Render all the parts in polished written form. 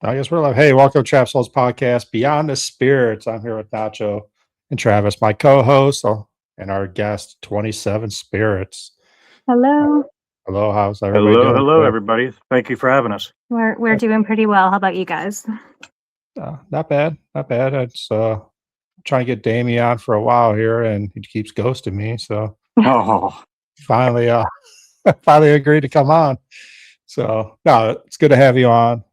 I guess we're like, hey, welcome to Trap Souls Podcast, Beyond the Spirits. I'm here with Nacho and Travis, my co-host, and our guest, 27 Spirits. Hello. Hello, how's everybody doing? Hello, everybody. Thank you for having us. We're doing pretty well. How about you guys? Not bad, not bad. It's trying to get Damian on for a while here, and he keeps ghosting me. So finally, finally agreed to come on. So no, it's good to have you on.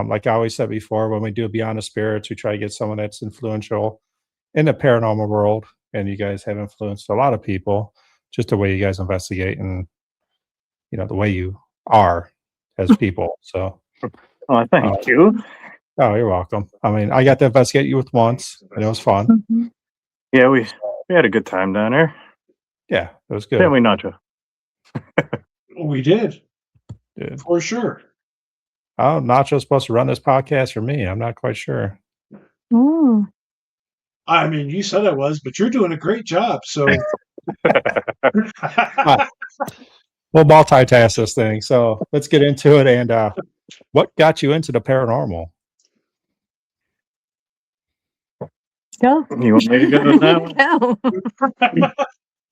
Like I always said before, when we do Beyond the Spirits, we try to get someone that's influential in the paranormal world, and you guys have influenced a lot of people. Just the way you guys investigate, and the way you are as people. So, thank you. Oh, you're welcome. I mean, I got to investigate you with once, and it was fun. Mm-hmm. Yeah, we had a good time down there. Yeah, it was good. Didn't we, Nacho? We did. For sure. Oh, Nacho's supposed to run this podcast for me. I'm not quite sure. Ooh. I mean, you said I was, but you're doing a great job. So we'll multitask this thing. So let's get into it. And what got you into the paranormal? Go. You want me to go now? No.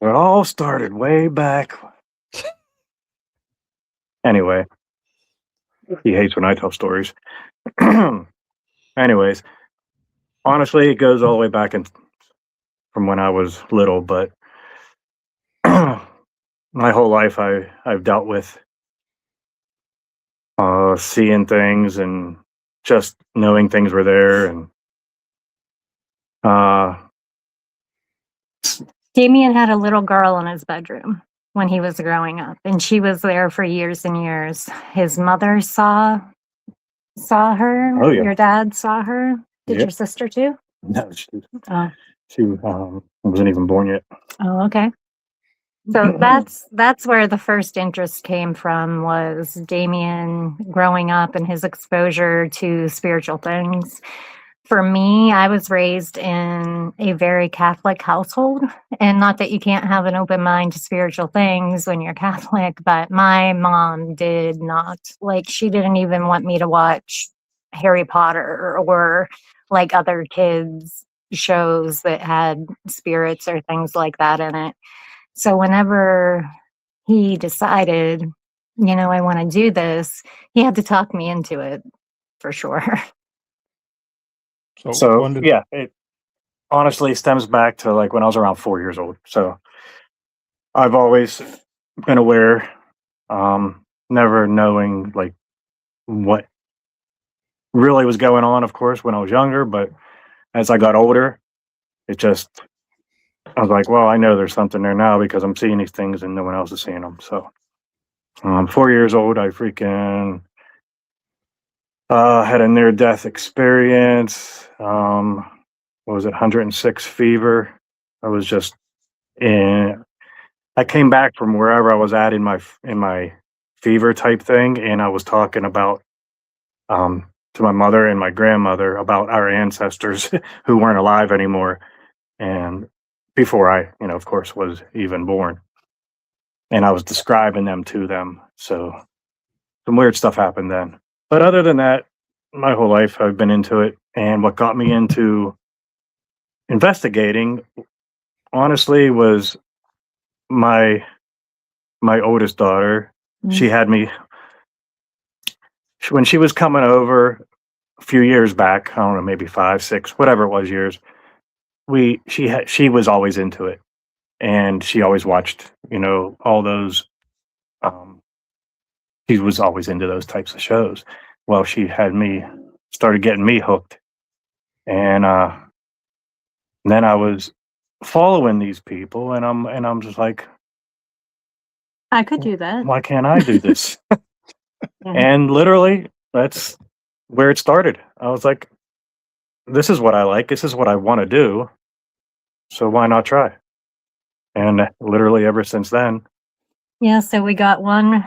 It all started way back. Anyway, he hates when I tell stories. Anyways, honestly, it goes all the way back from when I was little, but my whole life I've dealt with seeing things and just knowing things were there, and Damian had a little girl in his bedroom when he was growing up, and she was there for years and years. His mother saw her. Oh, yeah. Your dad saw her. Did Yep. your sister too? No, she wasn't even born yet. Oh, okay. So that's where the first interest came from, was Damian growing up and his exposure to spiritual things. For me, I was raised in a very Catholic household, and not that you can't have an open mind to spiritual things when you're Catholic, but my mom did not. Like, she didn't even want me to watch Harry Potter or like other kids' shows that had spirits or things like that in it. So whenever he decided, I want to do this, he had to talk me into it, for sure. So yeah, it honestly stems back to like when I was around 4 years old. So I've always been aware, never knowing like what really was going on, of course, when I was younger. But as I got older, I was like, well, I know there's something there now because I'm seeing these things and no one else is seeing them. So 4 years old, I freaking had a near-death experience. What was it, 106 fever? I was just I came back from wherever I was at in my fever type thing, and I was talking about to my mother and my grandmother about our ancestors who weren't alive anymore, and before I, of course, was even born. And I was describing them to them. So some weird stuff happened then. But other than that, my whole life I've been into it. And what got me into investigating, honestly, was my oldest daughter. She had me when she was coming over a few years back. I don't know, maybe 5, 6, whatever it was years. She was always into it, and she always watched, all those. She was always into those types of shows. Well, she had started getting me hooked, and then I was following these people, and I'm just like, I could do that. Why can't I do this? And literally, that's where it started. I was like, this is what I like. This is what I want to do. So why not try? And literally ever since then. Yeah, so we bought one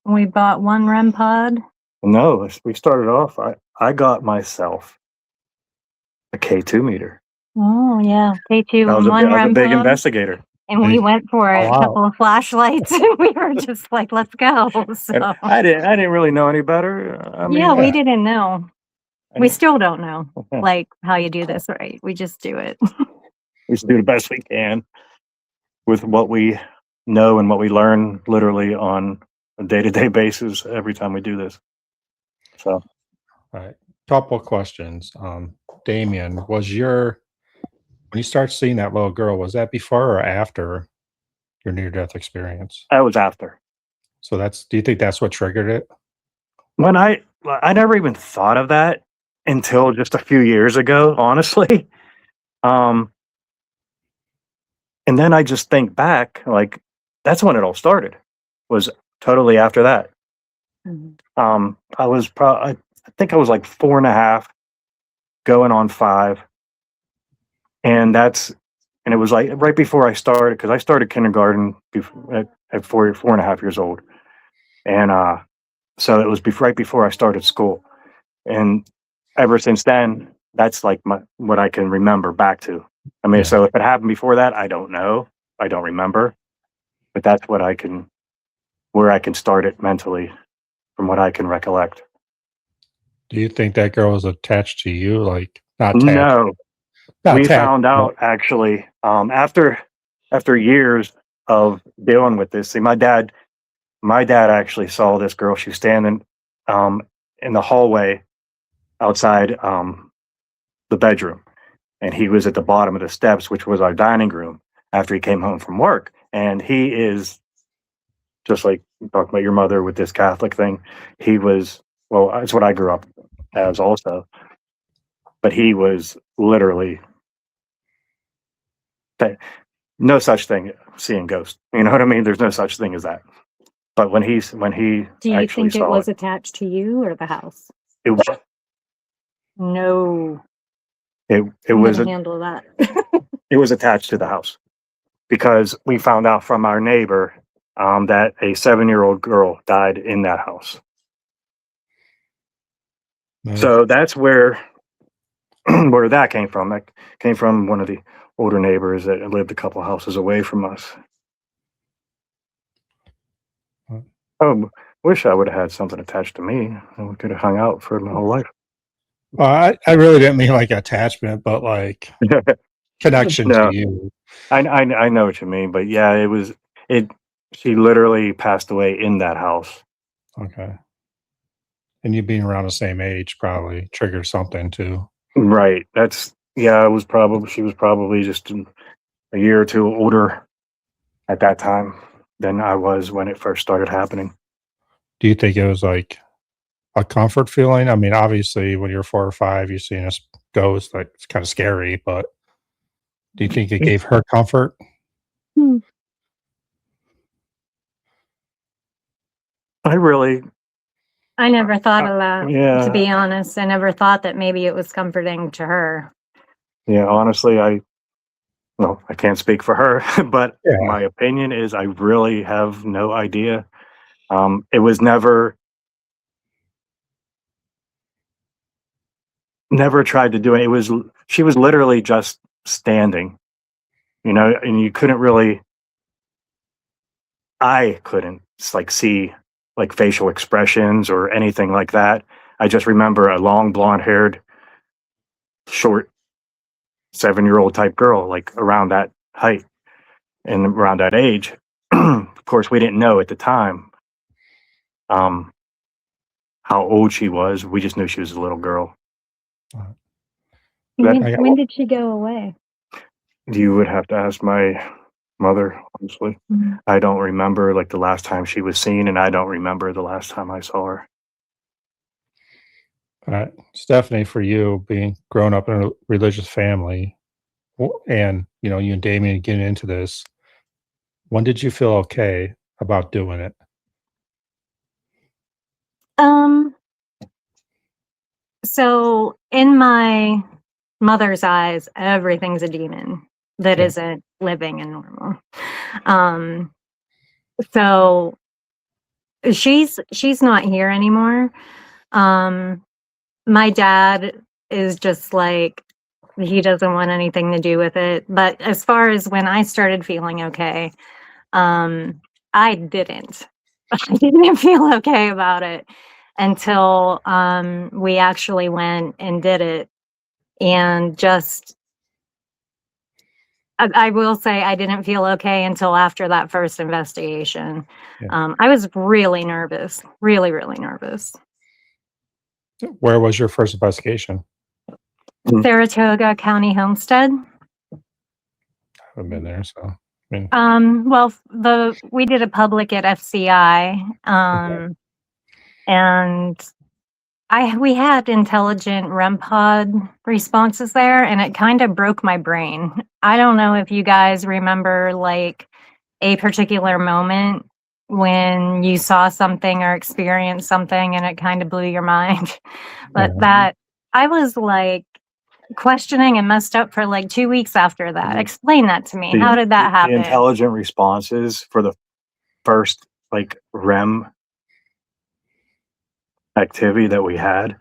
REM pod. No, we started off, I got myself a K2 meter. Oh, yeah. K2 I was and one a REM big pod. investigator. And we went for all a out. couple of flashlights and we were just like, let's go. And So I didn't really know any better. I mean, yeah, we yeah. didn't know. I We mean, still don't know yeah, like how you do this right. We just do it. we just do the best we can with what we know and what we learn literally on a day-to-day basis every time we do this. So All right. Couple questions. Damian, when you start seeing that little girl, was that before or after your near-death experience? that was after. So do you think that's what triggered it? When I never even thought of that until just a few years ago, honestly. And then I just think back, like that's when it all started. Was totally after that. Mhm. I think I was like 4.5, going on 5, and it was like right before I started, because I started kindergarten at 4.5 years old, and so it was right before I started school, and ever since then, that's like what I can remember back to. I mean, Yeah. so if it happened before that, I don't know, I don't remember, but that's where I can start it mentally, from what I can recollect. Do you think that girl was attached to you? Like not attached, No, not we attached, found but out actually after years of dealing with this. See, my dad actually saw this girl. She was standing in the hallway outside the bedroom, and he was at the bottom of the steps, which was our dining room, after he came home from work. And he is just like you talked about your mother with this Catholic thing. He was, well, that's what I grew up as also, but he was literally no such thing seeing ghosts. You know what I mean? There's no such thing as that. But when he Do you actually think it saw was it, attached to you or the house? it was No. it I'm was gonna handle that. it was attached to the house, because we found out from our neighbor that a 7-year-old girl died in that house. no. So that's where where that came from. That came from one of the older neighbors that lived a couple houses away from us. Oh, wish I would have had something attached to me, and we could have hung out for my whole life. Well, I really didn't mean like attachment, but like connection No, to you. I know what you mean, but yeah, it. She literally passed away in that house. Okay. And you being around the same age probably triggered something too. Right. She was probably just a year or two older at that time than I was when it first started happening. Do you think it was like a comfort feeling? I mean, obviously, when you're 4 or 5, you're seeing a ghost, like it's kind of scary, but do you think it gave her comfort? Hmm. I really, I never thought of that, to yeah, be honest. I never thought that maybe it was comforting to her. yeah. Honestly, well, I can't speak for her, but Yeah. my opinion is I really have no idea. It was never tried to do it. She was literally just standing, and you couldn't really. I couldn't like see like facial expressions or anything like that. I just remember a long blonde haired, short 7-year-old type girl, like around that height and around that age. Of course, we didn't know at the time how old she was. We just knew she was a little girl. When did she go away? You would have to ask my mother, honestly. Mhm. I don't remember like the last time she was seen, and I don't remember the last time I saw her. Stephanie, for you being grown up in a religious family, and you and Damien getting into this, when did you feel okay about doing it? So in my mother's eyes, everything's a demon that Yeah. isn't living and normal. So she's not here anymore. My dad is just like he doesn't want anything to do with it. But as far as when I started feeling okay, I didn't. I didn't feel okay about it until we actually went and did it. And just, I will say, I didn't feel okay until after that first investigation. Yeah. I was really nervous, really, really nervous. Where was your first investigation? Saratoga County Homestead. I haven't been there, so I mean, Well, we did a public at FCI, and we had intelligent REM pod responses there, and it kind of broke my brain. I don't know if you guys remember like a particular moment when you saw something or experienced something and it kind of blew your mind. But Yeah. that I was like questioning and messed up for like 2 weeks after that. Mhm. Explain that to me. How did that The happen? intelligent responses for the first like REM activity that we had,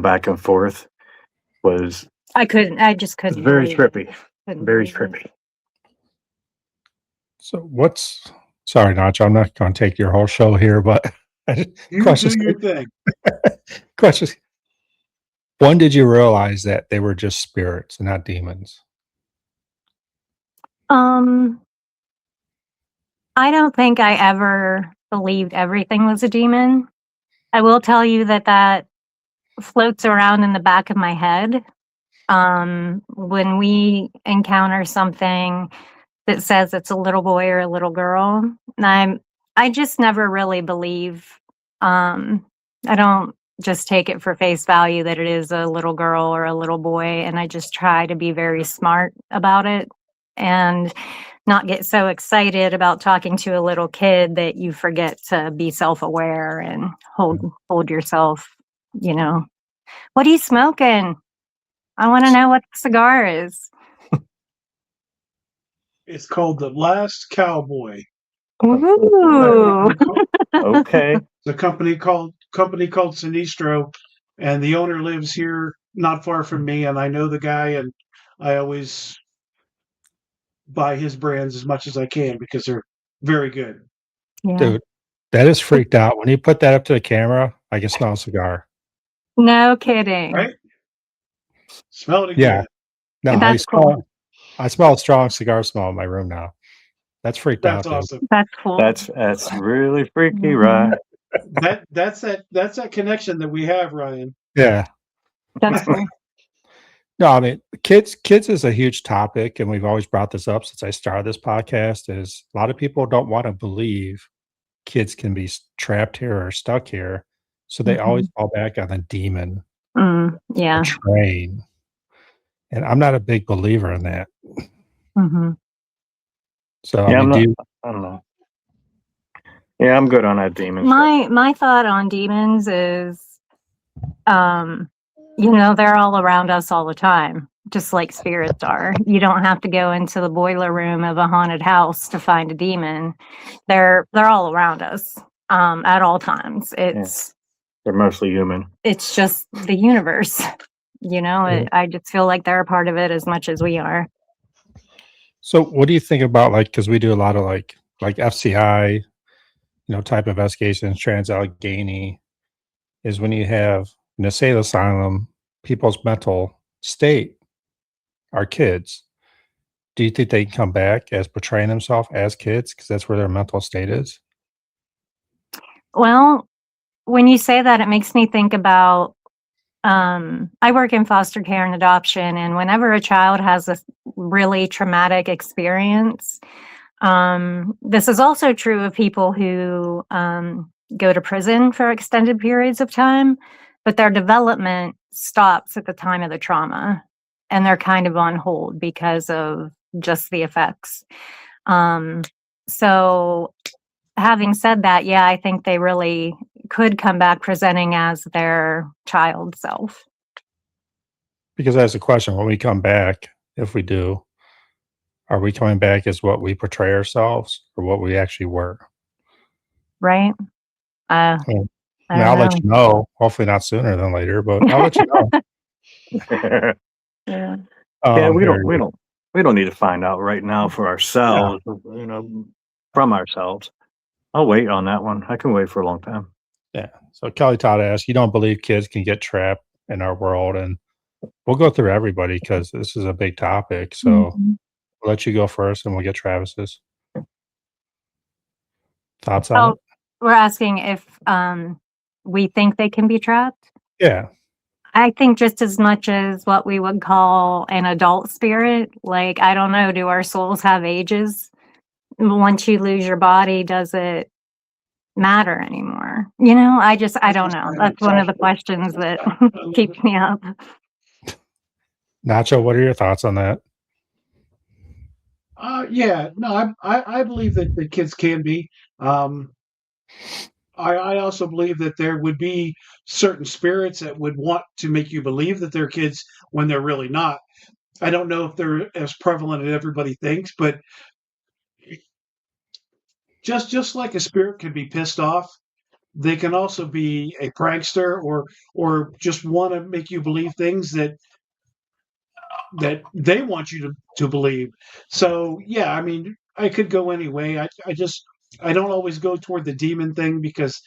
back and forth, was I just couldn't. very believe it. trippy. Couldn't Very believe it. trippy. So sorry, Nacho, I'm not going to take your whole show here, but You questions. do your thing. Questions. When did you realize that they were just spirits and not demons? I don't think I ever believed everything was a demon. I will tell you that floats around in the back of my head. When we encounter something that says it's a little boy or a little girl, and I just never really believe. I don't just take it for face value that it is a little girl or a little boy, and I just try to be very smart about it and not get so excited about talking to a little kid that you forget to be self-aware and hold yourself, you know. What are you smoking? I want to know what the cigar is. It's called The Last Cowboy. Ooh. Okay. It's a company called Sinistro, and the owner lives here not far from me, and I know the guy, and I always buy his brands as much as I can because they're very good. Yeah. Dude, that is freaked out. When you put that up to the camera, I can smell a cigar. No kidding. Right? Smell it Yeah. again. No, That's cool. I smell a strong cigar smell in my room now. That's freaked That's out, dude. awesome. That's cool. That's really freaky, Mhm. right? That's that connection that we have, Ryan. Yeah. That's cool. No, I mean, kids is a huge topic, and we've always brought this up since I started this podcast. Is a lot of people don't want to believe kids can be trapped here or stuck here, so they always fall back on a demon, Yeah. a train, and I'm not a big believer in that. Mm-hmm. So Yeah, I mean, I don't know. Yeah, I'm good on that demon stuff. My thought on demons is, they're all around us all the time, just like spirits are. You don't have to go into the boiler room of a haunted house to find a demon. They're all around us at all times. They're mostly human. It's just the universe. I just feel like they're a part of it as much as we are. So what do you think about, like, because we do a lot of like FCI, type investigations, trans-Allegheny, is when you have in a state asylum, people's mental state are kids. Do you think they can come back as portraying themselves as kids because that's where their mental state is? Well, when you say that, it makes me think about, I work in foster care and adoption, and whenever a child has a really traumatic experience, this is also true of people who go to prison for extended periods of time, but their development stops at the time of the trauma, and they're kind of on hold because of just the effects. So having said that, yeah, I think they really could come back presenting as their child self. Because that's the question. When we come back, if we do, are we coming back as what we portray ourselves or what we actually were? Right? I I'll let you know. Hopefully not sooner than later, but I'll let you know. Yeah. Yeah, we Here, don't need to find out right now for ourselves, from ourselves. I'll wait on that one. I can wait for a long time. yeah. So Kelly Todd asked, "You don't believe kids can get trapped in our world?" And we'll go through everybody because this is a big topic. So Mhm. we'll let you go first, and we'll get Travis's thoughts on Oh, it. we're asking if we think they can be trapped. Yeah, I think just as much as what we would call an adult spirit. Like, I don't know, do our souls have ages? Once you lose your body, does it matter anymore? I don't know. That's one of the questions that keeps me up. Nacho, what are your thoughts on that? Yeah, no, I believe that the kids can be. Um, I also believe that there would be certain spirits that would want to make you believe that they're kids when they're really not. I don't know if they're as prevalent as everybody thinks, but just like a spirit can be pissed off, they can also be a prankster or just want to make you believe things that they want you to believe. So yeah, I mean, I could go any way. I don't always go toward the demon thing because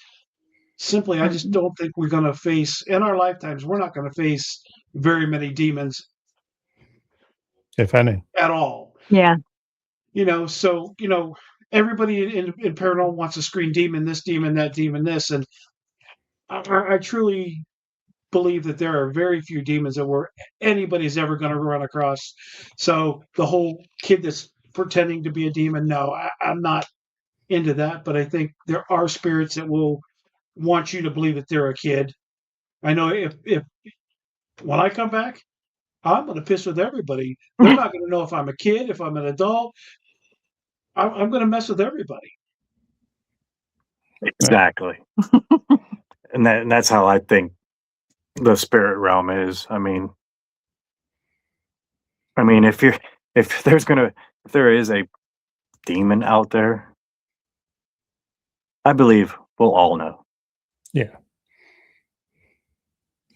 simply I just Mhm. don't think we're going to face in our lifetimes. We're not going to face very many demons If any. at all. Yeah. So everybody in paranormal wants to screen demon this, demon that, demon this, and I truly believe that there are very few demons that anybody's ever going to run across. So the whole kid that's pretending to be a demon, no, I'm not into that. But I think there are spirits that will want you to believe that they're a kid. I know if when I come back, I'm going to piss with everybody. They're not going to know if I'm a kid, if I'm an adult. I'm going to mess with everybody. Exactly. And that's how I think the spirit realm is. I mean, if there is a demon out there, I believe we'll all know. Yeah.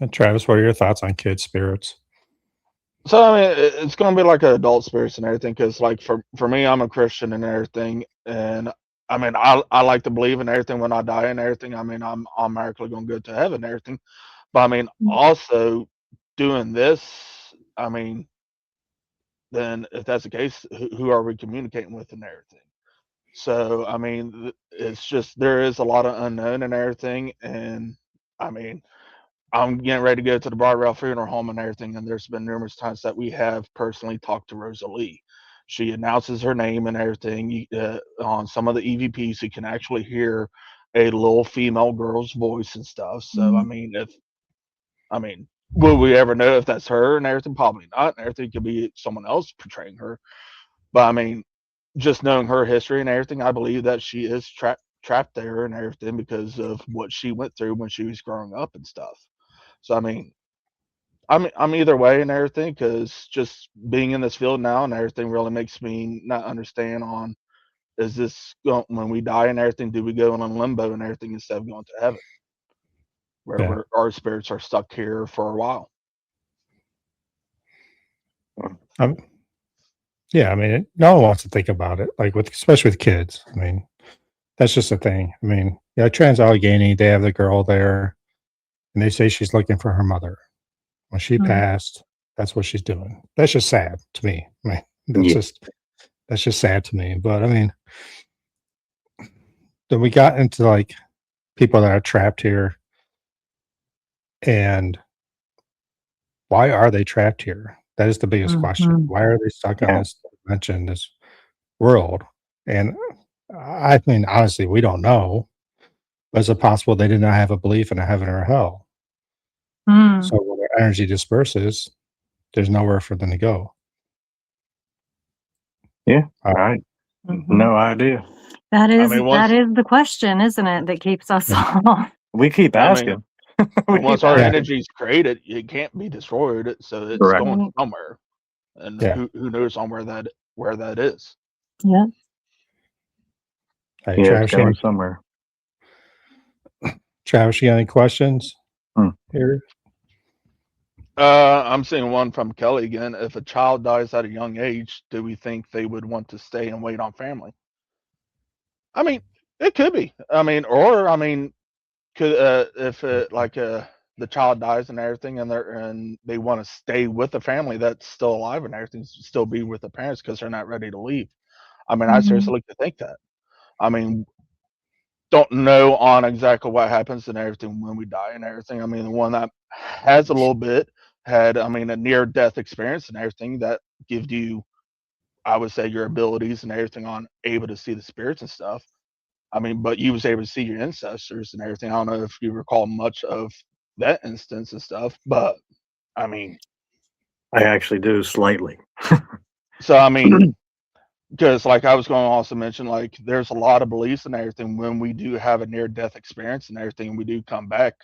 And Travis, what are your thoughts on kid spirits? So I mean, it's gonna be like an adult spirits and everything, because like for me, I'm a Christian and everything, and I mean, I like to believe in everything when I die and everything. I mean, I'm automatically gonna go to heaven and everything, but I mean, also doing this, I mean, then if that's the case, who are we communicating with and everything? So I mean, it's just there is a lot of unknown and everything, and I mean, I'm getting ready to go to the Barbell Funeral Home and everything, and there's been numerous times that we have personally talked to Rosalie. She announces her name and everything. On some of the EVPs, you can actually hear a little female girl's voice and stuff. So, I mean, will we ever know if that's her and everything? Probably not. And everything could be someone else portraying her. But I mean, just knowing her history and everything, I believe that she is trapped there and everything because of what she went through when she was growing up and stuff. So I mean, I'm either way and everything, because just being in this field now and everything really makes me not understand on, is this when we die and everything, do we go in limbo and everything instead of going to heaven, where Yeah. our spirits are stuck here for a while? Yeah, I mean, no one wants to think about it, like especially with kids. I mean, that's just a thing. I mean, yeah, Trans Allegheny, they have the girl there, and they say she's looking for her mother. When she passed, that's what she's doing. That's just sad to me. I mean, that's just sad to me. But I mean, then we got into like people that are trapped here, and why are they trapped here? That is the biggest question. Why are they stuck on this dimension, this world? And I mean, honestly, we don't know. But is it possible they did not have a belief in a heaven or a hell? So when their energy disperses, there's nowhere for them to go. Yeah. All right. No idea. That is mean, the question, isn't it? That keeps us all. We keep I asking. mean, once our Yeah. energy's created, it can't be destroyed, so it's Correct. going somewhere, and Yeah. who knows on where that is. Yeah. Hey, Yeah, it's Travis, going somewhere. Travis, you got any questions Hmm. here? I'm seeing one from Kelly again. If a child dies at a young age, do we think they would want to stay and wait on family? I mean, it could be. I mean, or I mean, could if the child dies and everything, and they want to stay with the family that's still alive and everything, still be with the parents because they're not ready to leave. I mean, I seriously like to think that. I mean, don't know on exactly what happens and everything when we die and everything. I mean, the one that has a little bit had, I mean, a near death experience and everything that gives you, I would say, your abilities and everything on able to see the spirits and stuff. I mean, but you was able to see your ancestors and everything. I don't know if you recall much of that instance and stuff, but I mean, I actually do slightly. so I mean, because like I was going to also mention, like there's a lot of beliefs and everything when we do have a near death experience and everything, and we do come back,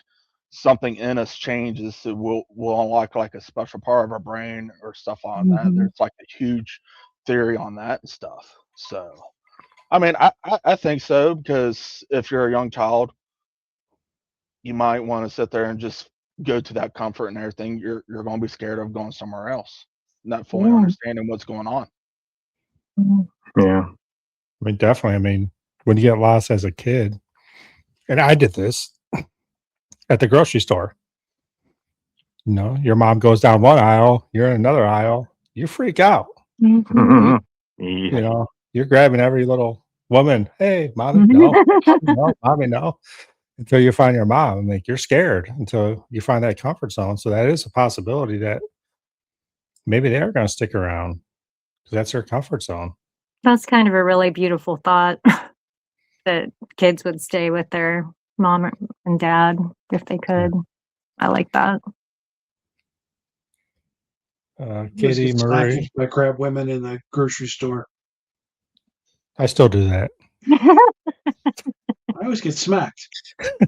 something in us changes. So we'll unlock like a special part of our brain or stuff on that. There's like a huge theory on that and stuff. So I mean, I think so because if you're a young child, you might want to sit there and just go to that comfort and everything. You're going to be scared of going somewhere else, not fully Yeah. understanding what's going on. Yeah. I mean, definitely. I mean, when you get lost as a kid, and I did this at the grocery store. You know, your mom goes down one aisle, you're in another aisle, you freak out. Mhm. You Yeah. know, you're grabbing every little woman. Hey, mommy, no, no, mommy, no. Until you find your mom, like you're scared until you find that comfort zone. So that is a possibility that maybe they are going to stick around because that's their comfort zone. That's kind of a really beautiful thought that kids would stay with their mom and dad if they could. I like that. I always Katie get smacked Marie, if I grab women in the grocery store. I still do that. I always get smacked.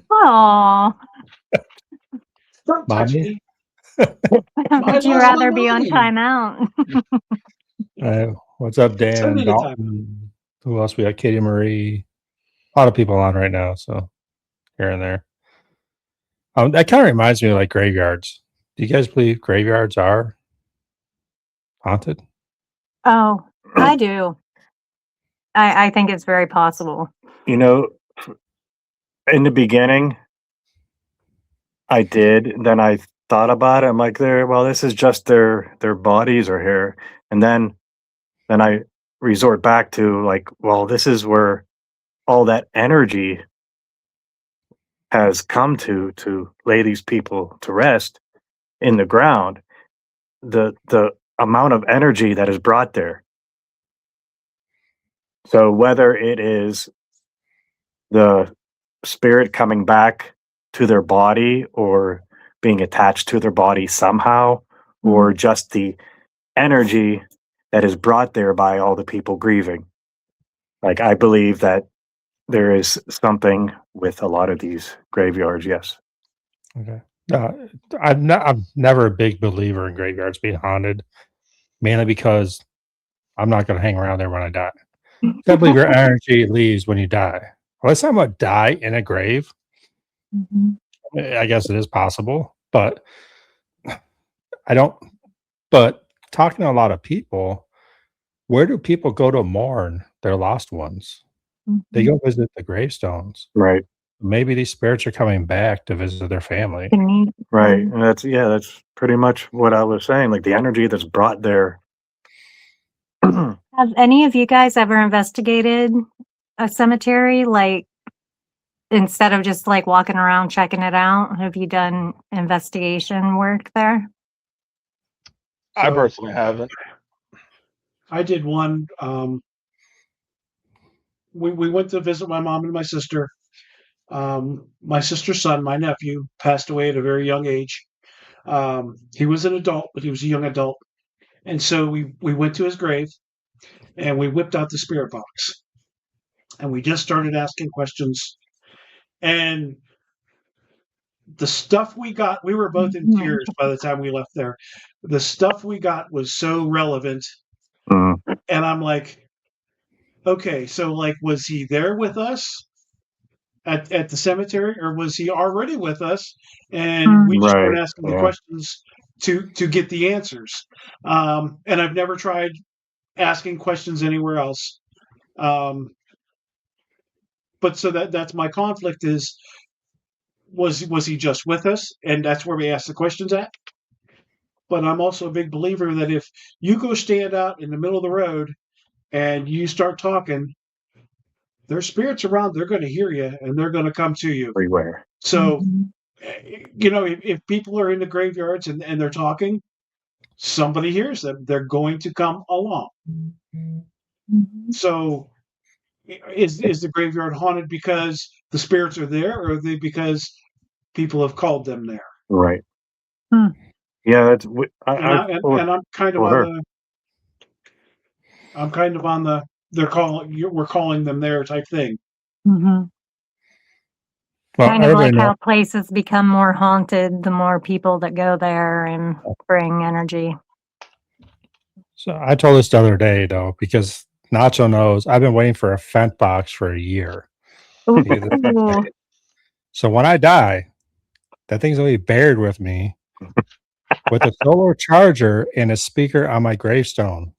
Aw. Don't touch Mommy? me. I Would you lost my rather be on mind. timeout? What's up, Dan? 10 minute time. Dalton? Who else? We got Katie Marie. A lot of people on right now, so here and there. That kind of reminds me of like graveyards. Do you guys believe graveyards are haunted? Oh, I do. I think it's very possible. You know, in the beginning, I did. Then I thought about it. I'm like, well, this is just their bodies are here. And then I resort back to like, well, this is where all that energy has come to lay these people to rest in the ground. The amount of energy that is brought there. So whether it is the spirit coming back to their body or being attached to their body somehow, or just the energy that is brought there by all the people grieving. Like, I believe that there is something with a lot of these graveyards, yes. Okay. I'm never a big believer in graveyards being haunted, mainly because I'm not going to hang around there when I die. I believe your energy leaves when you die. Unless I'm going to die in a grave, I guess it is possible, but I don't. But talking to a lot of people, where do people go to mourn their lost ones? They go visit the gravestones. Right. Maybe these spirits are coming back to visit their family. Right. And that's pretty much what I was saying. Like the energy that's brought there. Have any of you guys ever investigated a cemetery? Like, instead of just like walking around checking it out, have you done investigation work there? I So, personally haven't. I did one. We went to visit my mom and my sister. My sister's son, my nephew, passed away at a very young age. He was an adult, but he was a young adult. And so we went to his grave and we whipped out the spirit box. And we just started asking questions. And the stuff we got, we were both in tears by the time we left there. The stuff we got was so relevant. Mm. And I'm like, okay, so like, was he there with us at the cemetery, or was he already with us? And we just started asking the questions to get the answers. And I've never tried asking questions anywhere else. But so that's my conflict is was he just with us, and that's where we ask the questions at. But I'm also a big believer that if you go stand out in the middle of the road and you start talking, there's spirits around, they're going to hear you and they're going to come to you Everywhere. so if people are in the graveyards and they're talking, somebody hears them, they're going to come along. So is the graveyard haunted because the spirits are there, or are they because people have called them there? Right. Hmm. Yeah, that's. And I'm kind of on the we're calling them there type thing. Well, kind of like how places become more haunted the more people that go there and bring energy. So I told this the other day though, because Nacho knows I've been waiting for a Fent box for a year. So when I die, that thing's gonna be buried with me with a solar charger and a speaker on my gravestone.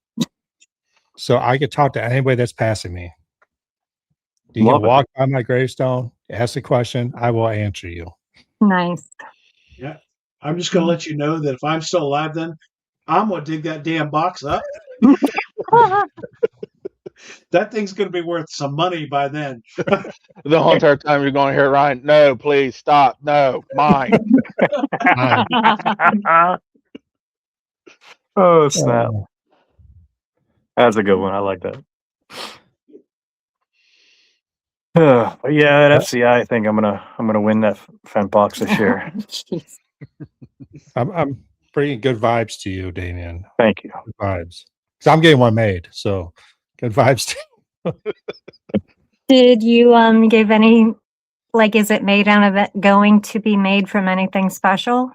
So I could talk to anybody that's passing me. You can walk by my gravestone, ask a question, I will answer you. Nice. Yeah. I'm just gonna let you know that if I'm still alive then, I'm gonna dig that damn box up. That thing's gonna be worth some money by then. The whole entire time you're going to hear Ryan, no, please stop. No, mine. Oh snap! That's a good one. I like that. But yeah, at FCI, I think I'm gonna win that Fent box this year. I'm bringing good vibes to you, Damian. Thank you. Good vibes. Because I'm getting one made, so good vibes to you. Did you give any, like, is it made out of it going to be made from anything special?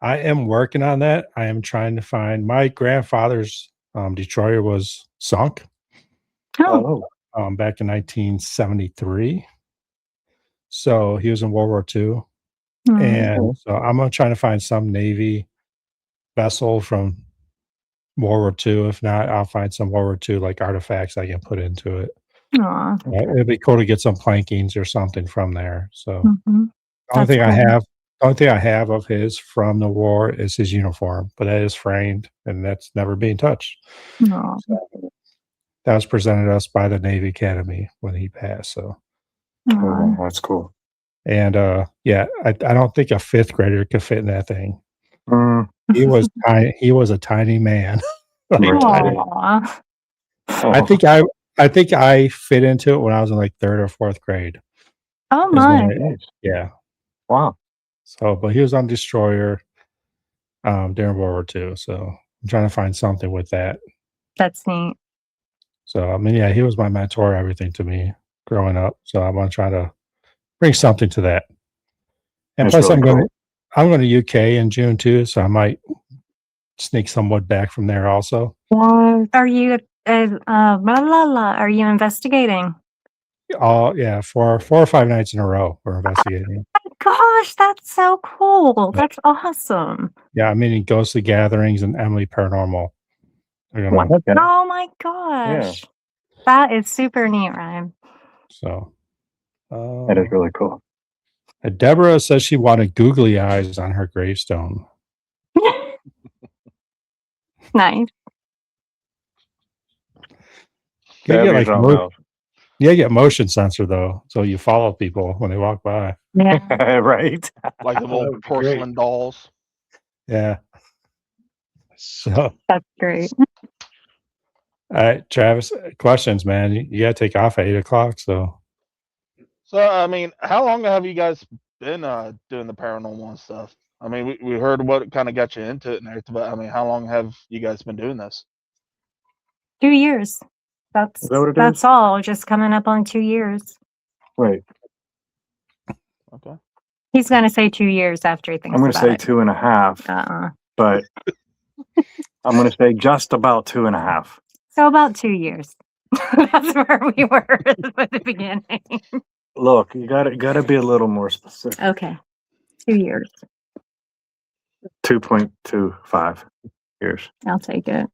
I am working on that. I am trying to find my grandfather's destroyer was sunk back in 1973. So he was in World War II. And so I'm going to try to find some Navy vessel from World War II. If not, I'll find some World War II like artifacts I can put into it. It'd be cool to get some plankings or something from there. So the only thing I have of his from the war is his uniform, but that is framed and that's never being touched. So that was presented us by the Navy Academy when he passed. So that's cool. And yeah, I don't think a fifth grader could fit in that thing. He was tiny. He was a tiny man. I think I fit into it when I was in like third or fourth grade. Oh my! Yeah. Wow. So, but he was on destroyer during World War II. So I'm trying to find something with that. That's neat. So I mean, yeah, he was my mentor, everything to me growing up. So I want to try to bring something to that. And plus, I'm going to UK in June too, so I might sneak some wood back from there also. Are you are you investigating? Oh yeah, 4 or 5 nights in a row we're investigating. Oh gosh, that's so cool! That's awesome. Yeah, I'm meeting Ghostly Gatherings and Emily Paranormal. Oh my gosh, that is super neat, Ryan. So that is really cool. Deborah says she wanted googly eyes on her gravestone. Nice. You get motion sensor though, so you follow people when they walk by. Yeah. Right. Like the little porcelain dolls. Yeah. So that's great. All right, Travis, questions, man. You gotta take off at 8 o'clock. So I mean, how long have you guys been doing the paranormal and stuff? I mean, we heard what kind of got you into it and everything, but I mean, how long have you guys been doing this? 2 years. That's all. Just coming up on 2 years. Right. Okay. He's gonna say 2 years after he thinks. I'm gonna say 2.5. But I'm gonna say just about 2.5. So about 2 years. That's where we were at the beginning. Look, you gotta be a little more specific. Okay. 2 years. 2.25 years. I'll take it.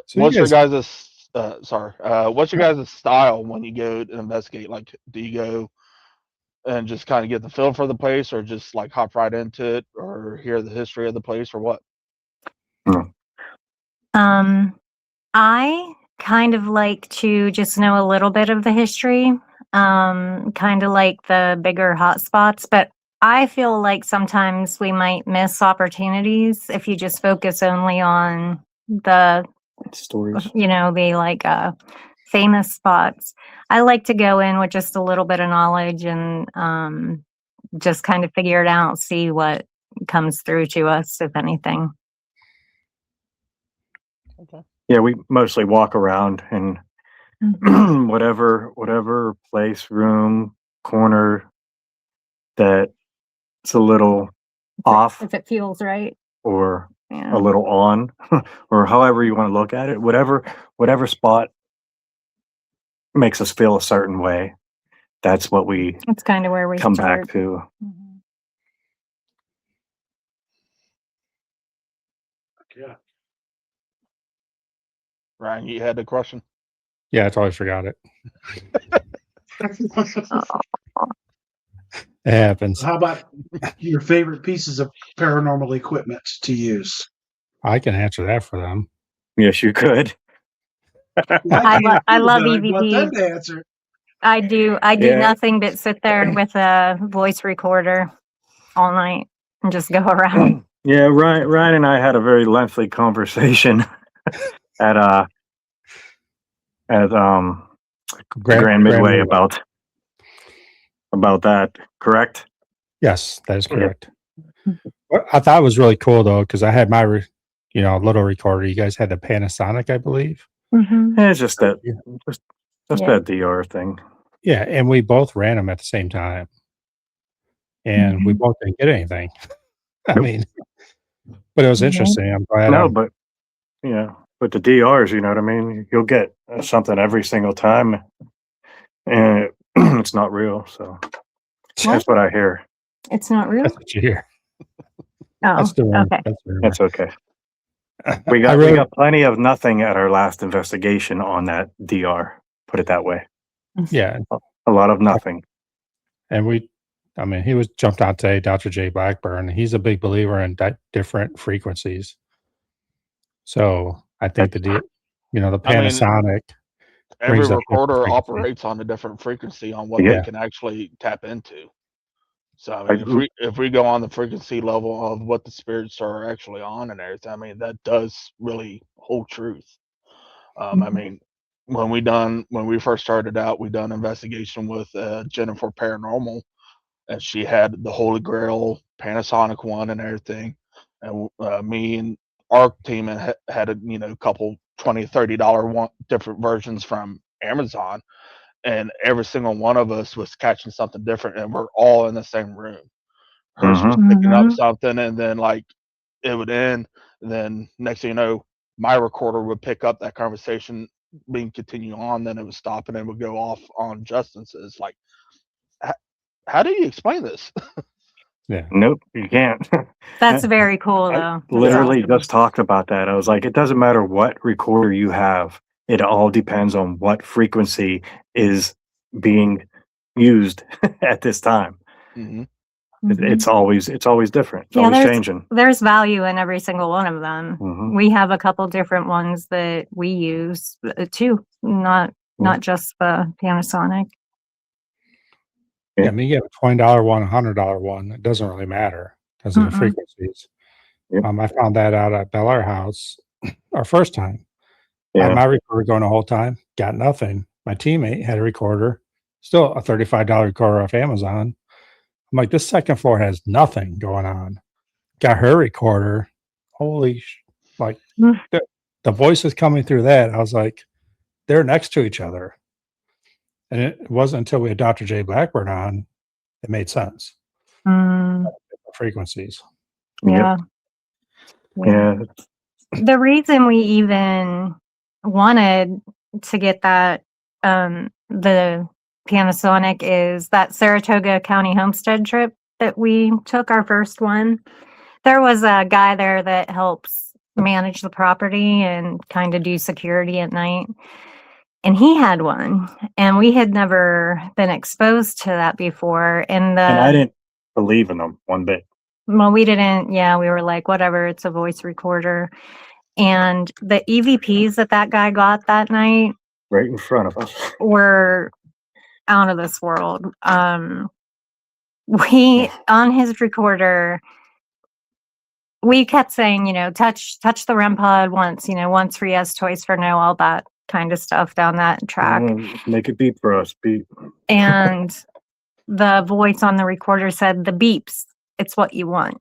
So What's you your guys, guys' what's your guys' style when you go to investigate? Like, do you go and just kind of get the feel for the place, or just like hop right into it, or hear the history of the place, or what? I kind of like to just know a little bit of the history, kind of like the bigger hot spots, but I feel like sometimes we might miss opportunities if you just focus only on the, Stories. the famous spots. I like to go in with just a little bit of knowledge and just kind of figure it out, see what comes through to us, if anything. Okay. Yeah, we mostly walk around and Mhm. whatever place, room, corner that it's a little off If it feels right. or Yeah. a little on, or however you want to look at it, whatever spot makes us feel a certain way, that's what we That's kind of where we come start. back to. Mhm. Yeah. Ryan, you had the question. yeah, I totally forgot it. It happens. How about your favorite pieces of paranormal equipment to use? I can answer that for them. Yes, you could. I love I want them EVPs. to answer. I do Yeah. nothing but sit there with a voice recorder all night and just go around. Yeah, Ryan and I had a very lengthy conversation at Grand Midway about that, correct? Yes, that is Okay. correct. What I thought was really cool though, because I had my little recorder. You guys had the Panasonic, I believe. Mhm. It's just that Yeah. Yeah. that DR thing. Yeah, and we both ran them at the same time, and we Mhm. both didn't get anything. I Nope. mean, but it was Yeah. interesting. I'm glad. No, but but the DRs, you know what I mean? You'll get something every single time, and it's not real. So that's what I hear. It's not real? That's what you hear. Oh, That's the rumor. okay. That's the rumor. That's okay. We I got really, we got plenty of nothing at our last investigation on that DR. Put it that way. yeah, A lot of nothing. and he was jumped out today, Dr. J. Blackburn. He's a big believer in different frequencies. So I think the I mean, Panasonic every brings up different recorder frequencies. operates on a different frequency on what Yeah. they can actually tap into. So I mean, I- if we go on the frequency level of what the spirits are actually on and everything, I mean that does really hold truth. I mean, when we first started out, we done investigation with Jennifer Paranormal, and she had the Holy Grail Panasonic one and everything, and me and our team had a couple $20-$30 different versions from Amazon, and every single one of us was catching something different, and we're all in the same room. Hers was picking up something, and then like it would end, and then next thing you know, my recorder would pick up that conversation being continue on, then it would stop, and it would go off on Justin's. It's like, how do you explain this? Yeah. Nope, you can't. That's very cool, I though. That's literally awesome. just talked about that. I was like, it doesn't matter what recorder you have. It all depends on what frequency is being used at this time. Mm-hmm. It's always different. It's Yeah, always changing. There's value in every single one of them. Mhm. We have a couple different ones that we use too, not just the Panasonic. Yeah, I mean, you get a $20 one, $100 one. It doesn't really matter because of the frequencies. Yep. I found that out at Bel Air House our first time. I Yeah. had my recorder going the whole time, got nothing. My teammate had a recorder, still a $35 recorder off Amazon. I'm like, this second floor has nothing going on. Got her recorder. Like the voices coming through that. I was like, they're next to each other. And it wasn't until we had Dr. J. Blackburn on, it made sense. Frequencies. Yeah. Yeah. The reason we even wanted to get that the Panasonic is that Saratoga County homestead trip that we took, our first one. There was a guy there that helps manage the property and kind of do security at night. And he had one, and we had never been exposed to that before. And I didn't believe in them one bit. Well, we didn't. Yeah, we were like, whatever, it's a voice recorder. And the EVPs that guy got that night Right in front of us. were out of this world. We, on his recorder, we kept saying, touch the REM pod once, once for yes, twice for no, all that kind of stuff down that track. Make it beep for us, beep. And the voice on the recorder said, the beeps, it's what you want.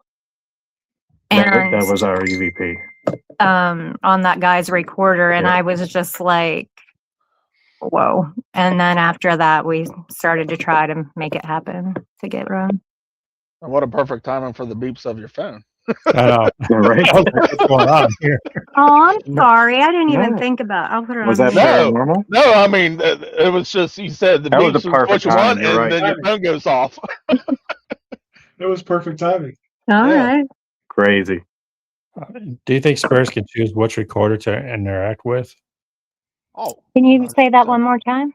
And That was our EVP. On that guy's recorder, and I was just like, whoa. And then after that, we started to try to make it happen to get run. What a perfect timing for the beeps of your phone. I know. Right? What's going on here? Oh, I'm sorry. I didn't even No. think about. I'll put it Was on. that mute. paranormal? No, I mean, it was just, you said the That was beeps the is what perfect you want, timing, you're and right. then your phone goes off. It was perfect timing. All Yeah. right. Crazy. Do you think spirits can choose which recorder to interact with? Oh, Can you say that 100%. one more time?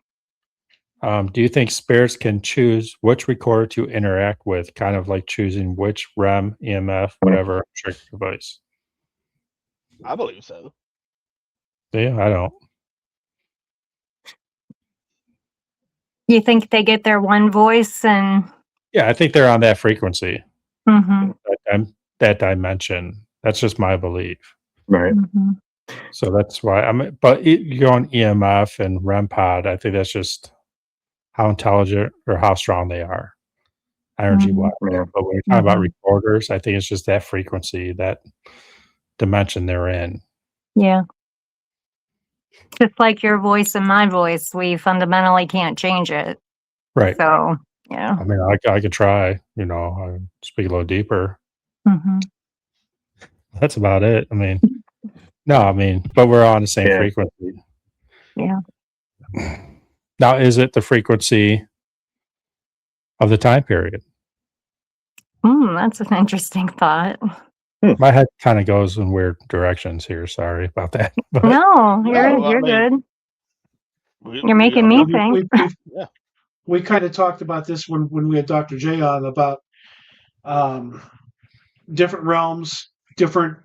Do you think spirits can choose which recorder to interact with, kind of like choosing which REM, EMF, whatever trick device? I believe so. Yeah, I don't. You think they get their one voice and Yeah, I think they're on that frequency, mhm, that dimension. That's just my belief. Right. mhm. So that's why but you're on EMF and REM pod. I think that's just how intelligent or how strong they are, energy wise. Yeah. But when you're talking about Mhm. recorders, I think it's just that frequency, that dimension they're in. Yeah. Just like your voice and my voice, we fundamentally can't change it. Right. So, yeah. I mean, I could try, I speak a little deeper. Mhm. That's about it. I mean, but we're on the same Yeah. frequency. Yeah. Now, is it the frequency of the time period? That's an interesting thought. My head kind of goes in weird directions here. Sorry about that. But No, you're No, I you're mean, good. You're making me think. We kind of talked about this when we had Dr. J on about different realms, different,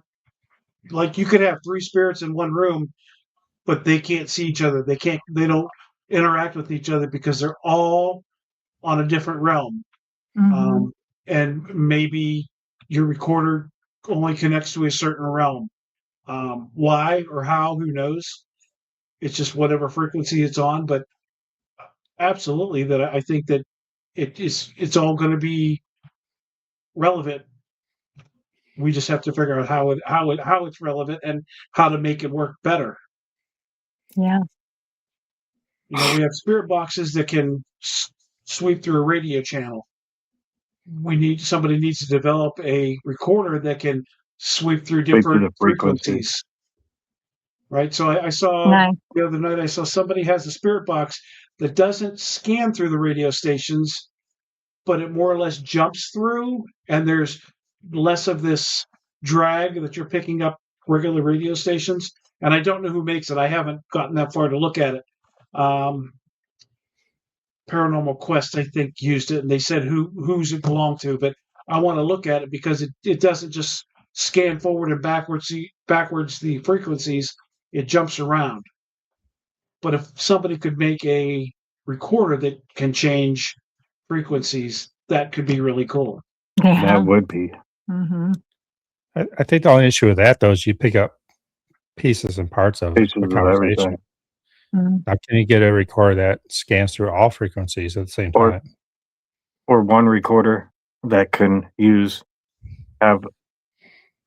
like you could have three spirits in one room, but they can't see each other. They don't interact with each other because they're all on a different realm. Mhm. And maybe your recorder only connects to a certain realm. Why or how, who knows? It's just whatever frequency it's on. But absolutely, that I think that it's all going to be relevant. We just have to figure out how it's relevant and how to make it work better. Yeah. We have spirit boxes that can sweep through a radio channel. Somebody needs to develop a recorder that can sweep through different frequencies. Right. So I saw Nice. the other night, I saw somebody has a spirit box that doesn't scan through the radio stations, but it more or less jumps through, and there's less of this drag that you're picking up regular radio stations. And I don't know who makes it. I haven't gotten that far to look at it. Paranormal Quest, I think, used it, and they said who's it belonged to, but I want to look at it because it doesn't just scan forward and backwards the frequencies, it jumps around. But if somebody could make a recorder that can change frequencies, that could be really cool. Yeah. That would be. Mm-hmm. I think the only issue with that, though, is you pick up pieces and parts of Pieces a of conversation. everything. Mm. Now, can you get a recorder that scans through all frequencies at the same Or- time? Or one recorder that can have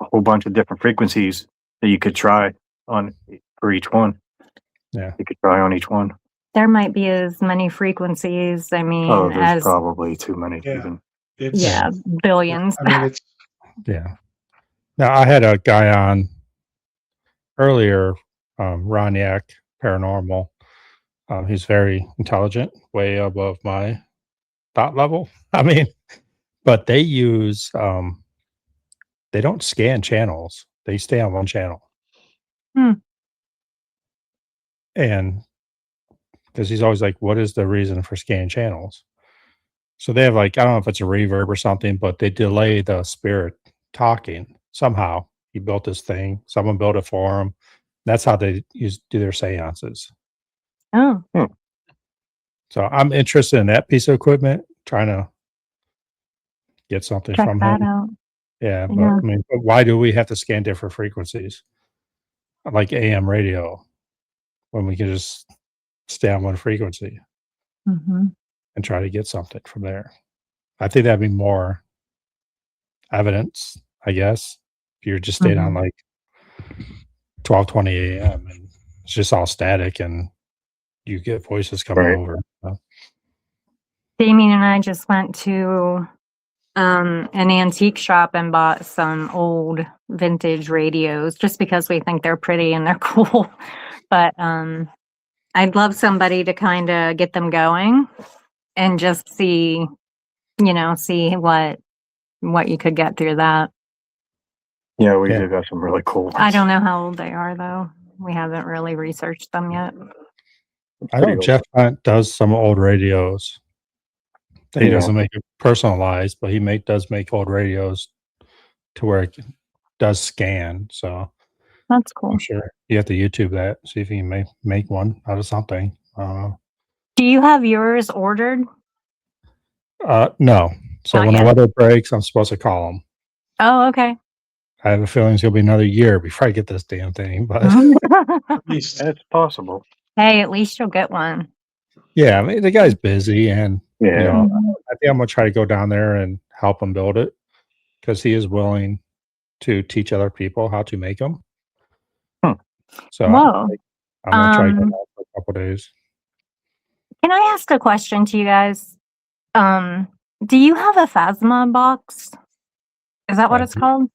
a whole bunch of different frequencies that you could try on for each one. Yeah. You could try on each one. There might be as many frequencies. I mean, Oh, there's as probably too many Yeah. even. It's, yeah, billions. I mean, it's Yeah. Now, I had a guy on earlier, Roniak, Paranormal. He's very intelligent, way above my thought level. I mean, but they use they don't scan channels. They stay on one channel. Hmm. And because he's always like, what is the reason for scanning channels? So they have like, I don't know if it's a reverb or something, but they delay the spirit talking somehow. He built this thing. Someone built it for him. That's how they do their seances. Oh, So I'm interested in that piece of equipment, trying to get something check from that him. out. Yeah, but Yeah. I mean, but why do we have to scan different frequencies like AM radio when we can just stay on one frequency Mm-hmm. and try to get something from there? I think that'd be more evidence, I guess. If you're just staying on like 12:20 a.m. and it's just all static and you get voices coming Right. over. Damien and I just went to an antique shop and bought some old vintage radios just because we think they're pretty and they're cool. But I'd love somebody to kind of get them going and just see what you could get through that. Yeah, we Yeah. do got some really cool ones. I don't know how old they are though. We haven't really researched them yet. I Pretty know old. Jeff Hunt does some old radios. He Yeah. doesn't make it personalized, but he does make old radios to where it does scan. So That's cool. I'm sure you have to YouTube that, see if you can make one out of something. Do you have yours ordered? No. So Not when the yet. weather breaks, I'm supposed to call him. Oh, okay. I have a feeling it's going to be another year before I get this damn thing. But At least It's possible. Hey, at least you'll get one. yeah, I mean, the guy's busy, and Yeah. you know, I think I'm going to try to go down there and help him build it because he is willing to teach other people how to make them. So Whoa. I'm going to try to go Um, down for a couple days. Can I ask a question to you guys? Do you have a Phasma box? Is that what I it's do. called?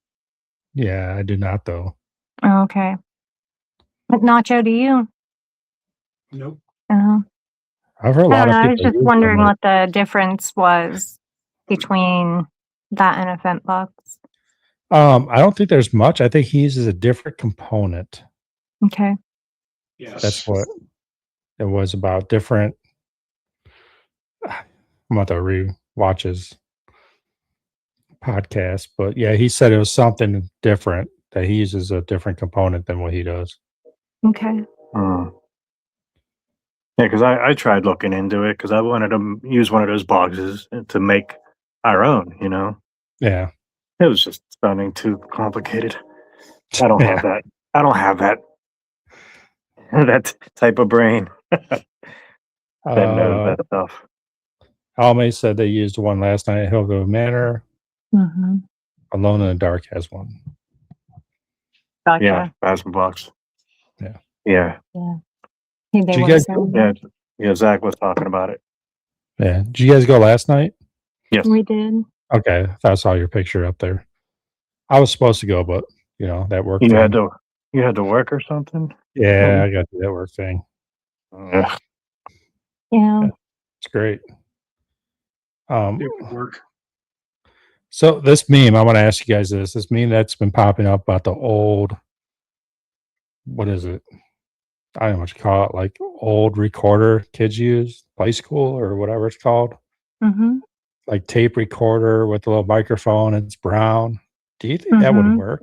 Yeah, I do not though. Oh, okay. But Nacho, do you? nope. Oh. I've heard a I lot don't know. of I people was just use wondering them. what the difference was between that and a vent box. I don't think there's much. I think he uses a different component. Okay. Yes. That's what it was about. Different. I'm about to re-watch his podcast, but yeah, he said it was something different, that he uses a different component than what he does. Okay. Yeah, because I tried looking into it because I wanted to use one of those boxes to make our own, you know? Yeah. It was just sounding too complicated. I don't Yeah. have that. I don't have that that type of brain that knows that stuff. Almay said they used one last night at Hillview Manor. Mm-hmm. Alone in the Dark has one. Gotcha. Yeah, Phasma box. Yeah. Yeah. They Did you were guys saying Yeah. Yeah, Zach was talking about it. Yeah. Did you guys go last night? Yes. we did. Okay. I saw your picture up there. I was supposed to go, but that work You thing. had to work or something? Yeah, I got to do that work thing. Yeah. Yeah. It's great. It would work. So this meme, I want to ask you guys this meme that's been popping up about the old, what is it? I don't know what you call it, like old recorder kids use, play school or whatever it's called. Mm-hmm. Like tape recorder with a little microphone. It's brown. Do you think that would Mhm. work?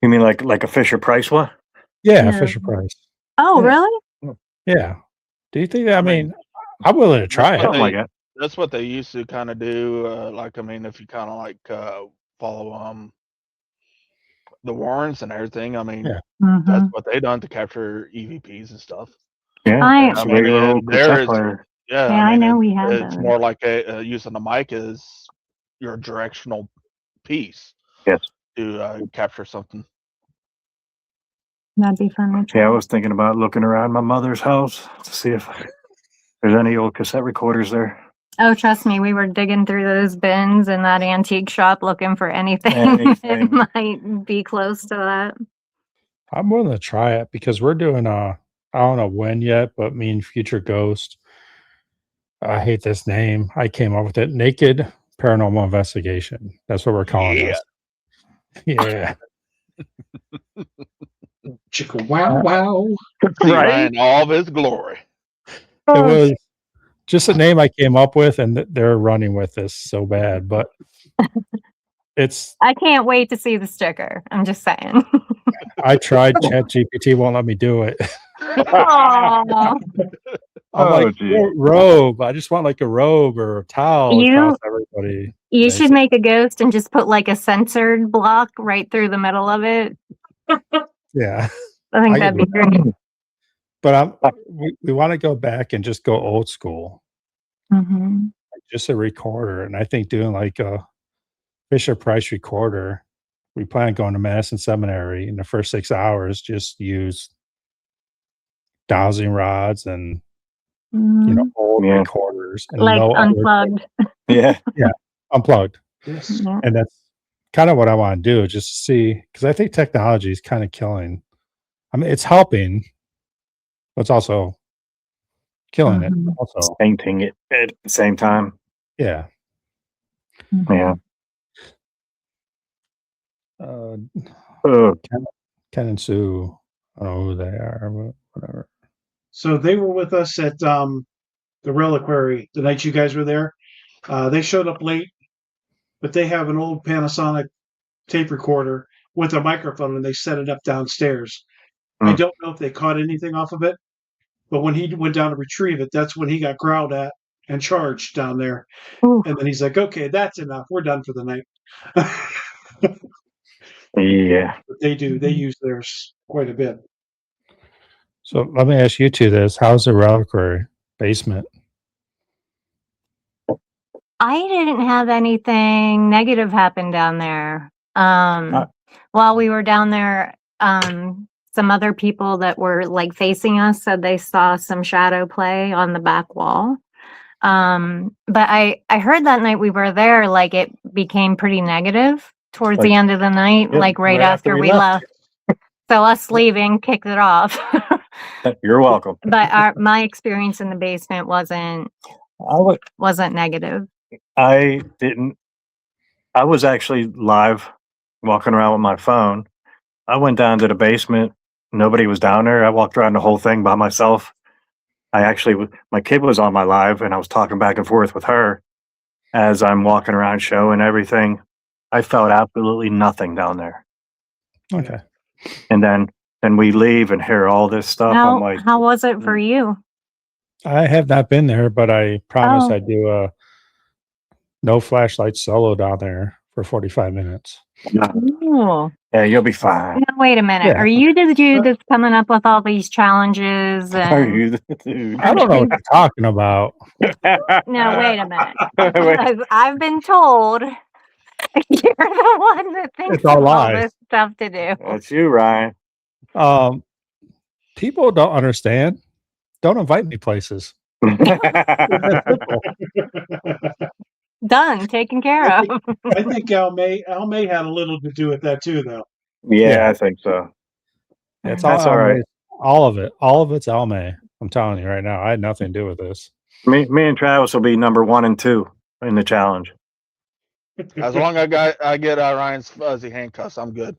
You mean like a Fisher Price one? Yeah, Yeah. Fisher Price. Oh, Yeah. really? Yeah. Do you think that? I I mean, mean, I'm willing to try it. Something like that. That's what they used to kind of do. If you kind of follow the warrants and everything, I mean, Yeah. that's Mm-hmm. what they done to capture EVPs and stuff. Yeah. I- It's I a mean, regular old there cassette is- player. Yeah, Yeah, I know we had it's those. more like using the mic as your directional piece Yes. to capture something. That'd be fun to try. Yeah, I was thinking about looking around my mother's house to see if there's any old cassette recorders there. Oh, trust me, we were digging through those bins in that antique shop looking for anything Anything. that might be close to that. I'm willing to try it because we're doing I don't know when yet, but me and Future Ghost. I hate this name. I came up with it. Naked Paranormal Investigation. That's what we're calling Yeah. this. Yeah. Chicka wow wow. See Right? Ryan in all of his glory. It was just a name I came up with, and they're running with this so bad, but it's. I can't wait to see the sticker. I'm just saying. I tried ChatGPT, won't let me do it. Aw. I'm Oh, like, geez. robe. I just want like a robe or a towel across everybody. You They should said- make a ghost and just put like a censored block right through the middle of it. Yeah, I think I that'd can be great. but we want to go back and just go old school, Mm-hmm. like just a recorder. And I think doing like a Fisher Price recorder. We plan on going to Madison Seminary in the first 6 hours. Just use dowsing rods and old Yeah. recorders and Like no other unplugged. Yeah. unplugged. Yes. Yeah. And that's kind of what I want to do, just to see, because I think technology is kind of killing. I mean, it's helping, but it's also killing it. Mhm. Also, Painting it at the same time. yeah. Yeah. Uh, Ugh. Ken and Sue, I don't know who they are, but whatever. So they were with us at the Reliquary the night you guys were there. They showed up late, but they have an old Panasonic tape recorder with a microphone, and they set it up downstairs. I Hmm. don't know if they caught anything off of it, but when he went down to retrieve it, that's when he got growled at and charged down there. Ooh. And then he's like, "Okay, that's enough. We're done for the night." Yeah. But they do. They use theirs quite a bit. So let me ask you two this: how's the reliquary basement? I didn't have anything negative happen down there. While we were down there, some other people that were like facing us said they saw some shadow play on the back wall. But I heard that night we were there, like it became pretty negative towards Like- the end of the night, Yep, like right right after after we we left. left. So us leaving kicked it off. You're welcome. But my experience in the basement wasn't negative. I didn't. I was actually live walking around with my phone. I went down to the basement. Nobody was down there. I walked around the whole thing by myself. My kid was on my live, and I was talking back and forth with her as I'm walking around showing everything. I felt absolutely nothing down there. Okay. And then we leave and hear all this stuff. I'm like, How was it for you? I have not been there, but I promise Oh. I'd do a no flashlight solo down there for 45 minutes. Ooh. yeah, you'll be fine. No, wait a minute. Yeah. Are you the dude that's coming up with all these challenges? Are And... you the dude? I don't know what you're talking about. No, wait a minute. Wait. Because I've been told you're the one that thinks It's all of all lies. this stuff to do. That's you, Ryan. People don't understand. Don't invite me places. Done, taken care of. I think Al May had a little to do with that too, though. Yeah, I think so. It's That's all right. All of it. All of it's Almay. I'm telling you right now. I had nothing to do with this. Me and Travis will be number 1 and 2 in the challenge. As long as I get Ryan's fuzzy handcuffs, I'm good.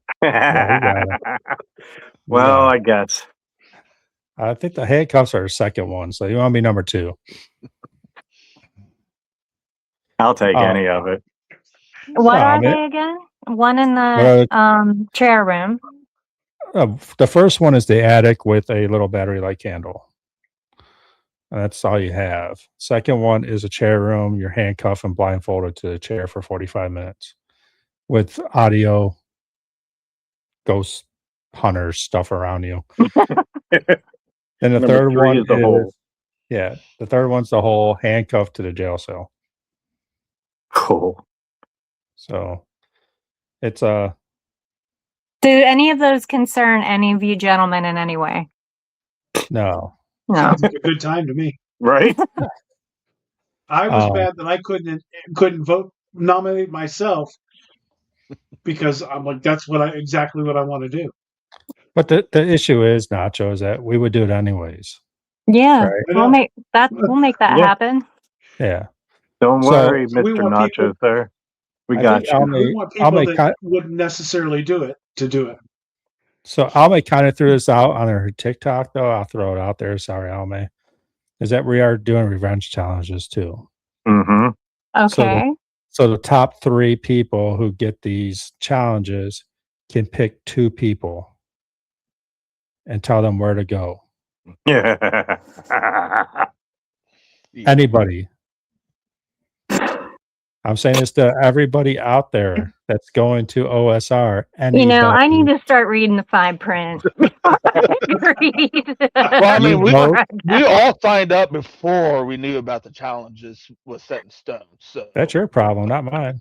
Well, I guess. I think the handcuffs are the second one, so you want to be number 2. I'll take any of it. What No, I are mean- they again? One in What the chair room. The first one is the attic with a little battery light candle. And that's all you have. Second one is a chair room. You're handcuffed and blindfolded to the chair for 45 minutes with audio, ghost hunters stuff around you. And the Number third 3 one is the whole. yeah, the third one's the whole handcuffed to the jail cell. Cool. So it's Do any of those concern any of you gentlemen in any way? no. No. Sounds like a good time to me. Right? I was mad that I couldn't nominate myself because I'm like, that's exactly what I want to do. But the issue is, Nacho, is that we would do it anyways. Yeah, Right. we'll make that Yeah. happen. Yeah. Don't So- worry, So we Mr. want Nacho, sir. We I got think you. We want I'll people make that kind wouldn't necessarily do it to do it. so Alme kind of threw this out on her TikTok though. I'll throw it out there. Sorry, Alme. Is that we are doing revenge challenges too. Mm-hmm. Okay. So the top 3 people who get these challenges can pick 2 people and tell them where to go. Yeah. Anybody. I'm saying this to everybody out there that's going to OSR. You know, I need Anybody. to start reading the fine print. Before I read. Well, I mean, You vote. we all signed up before we knew about the challenges was set in stone. So That's your problem, not mine.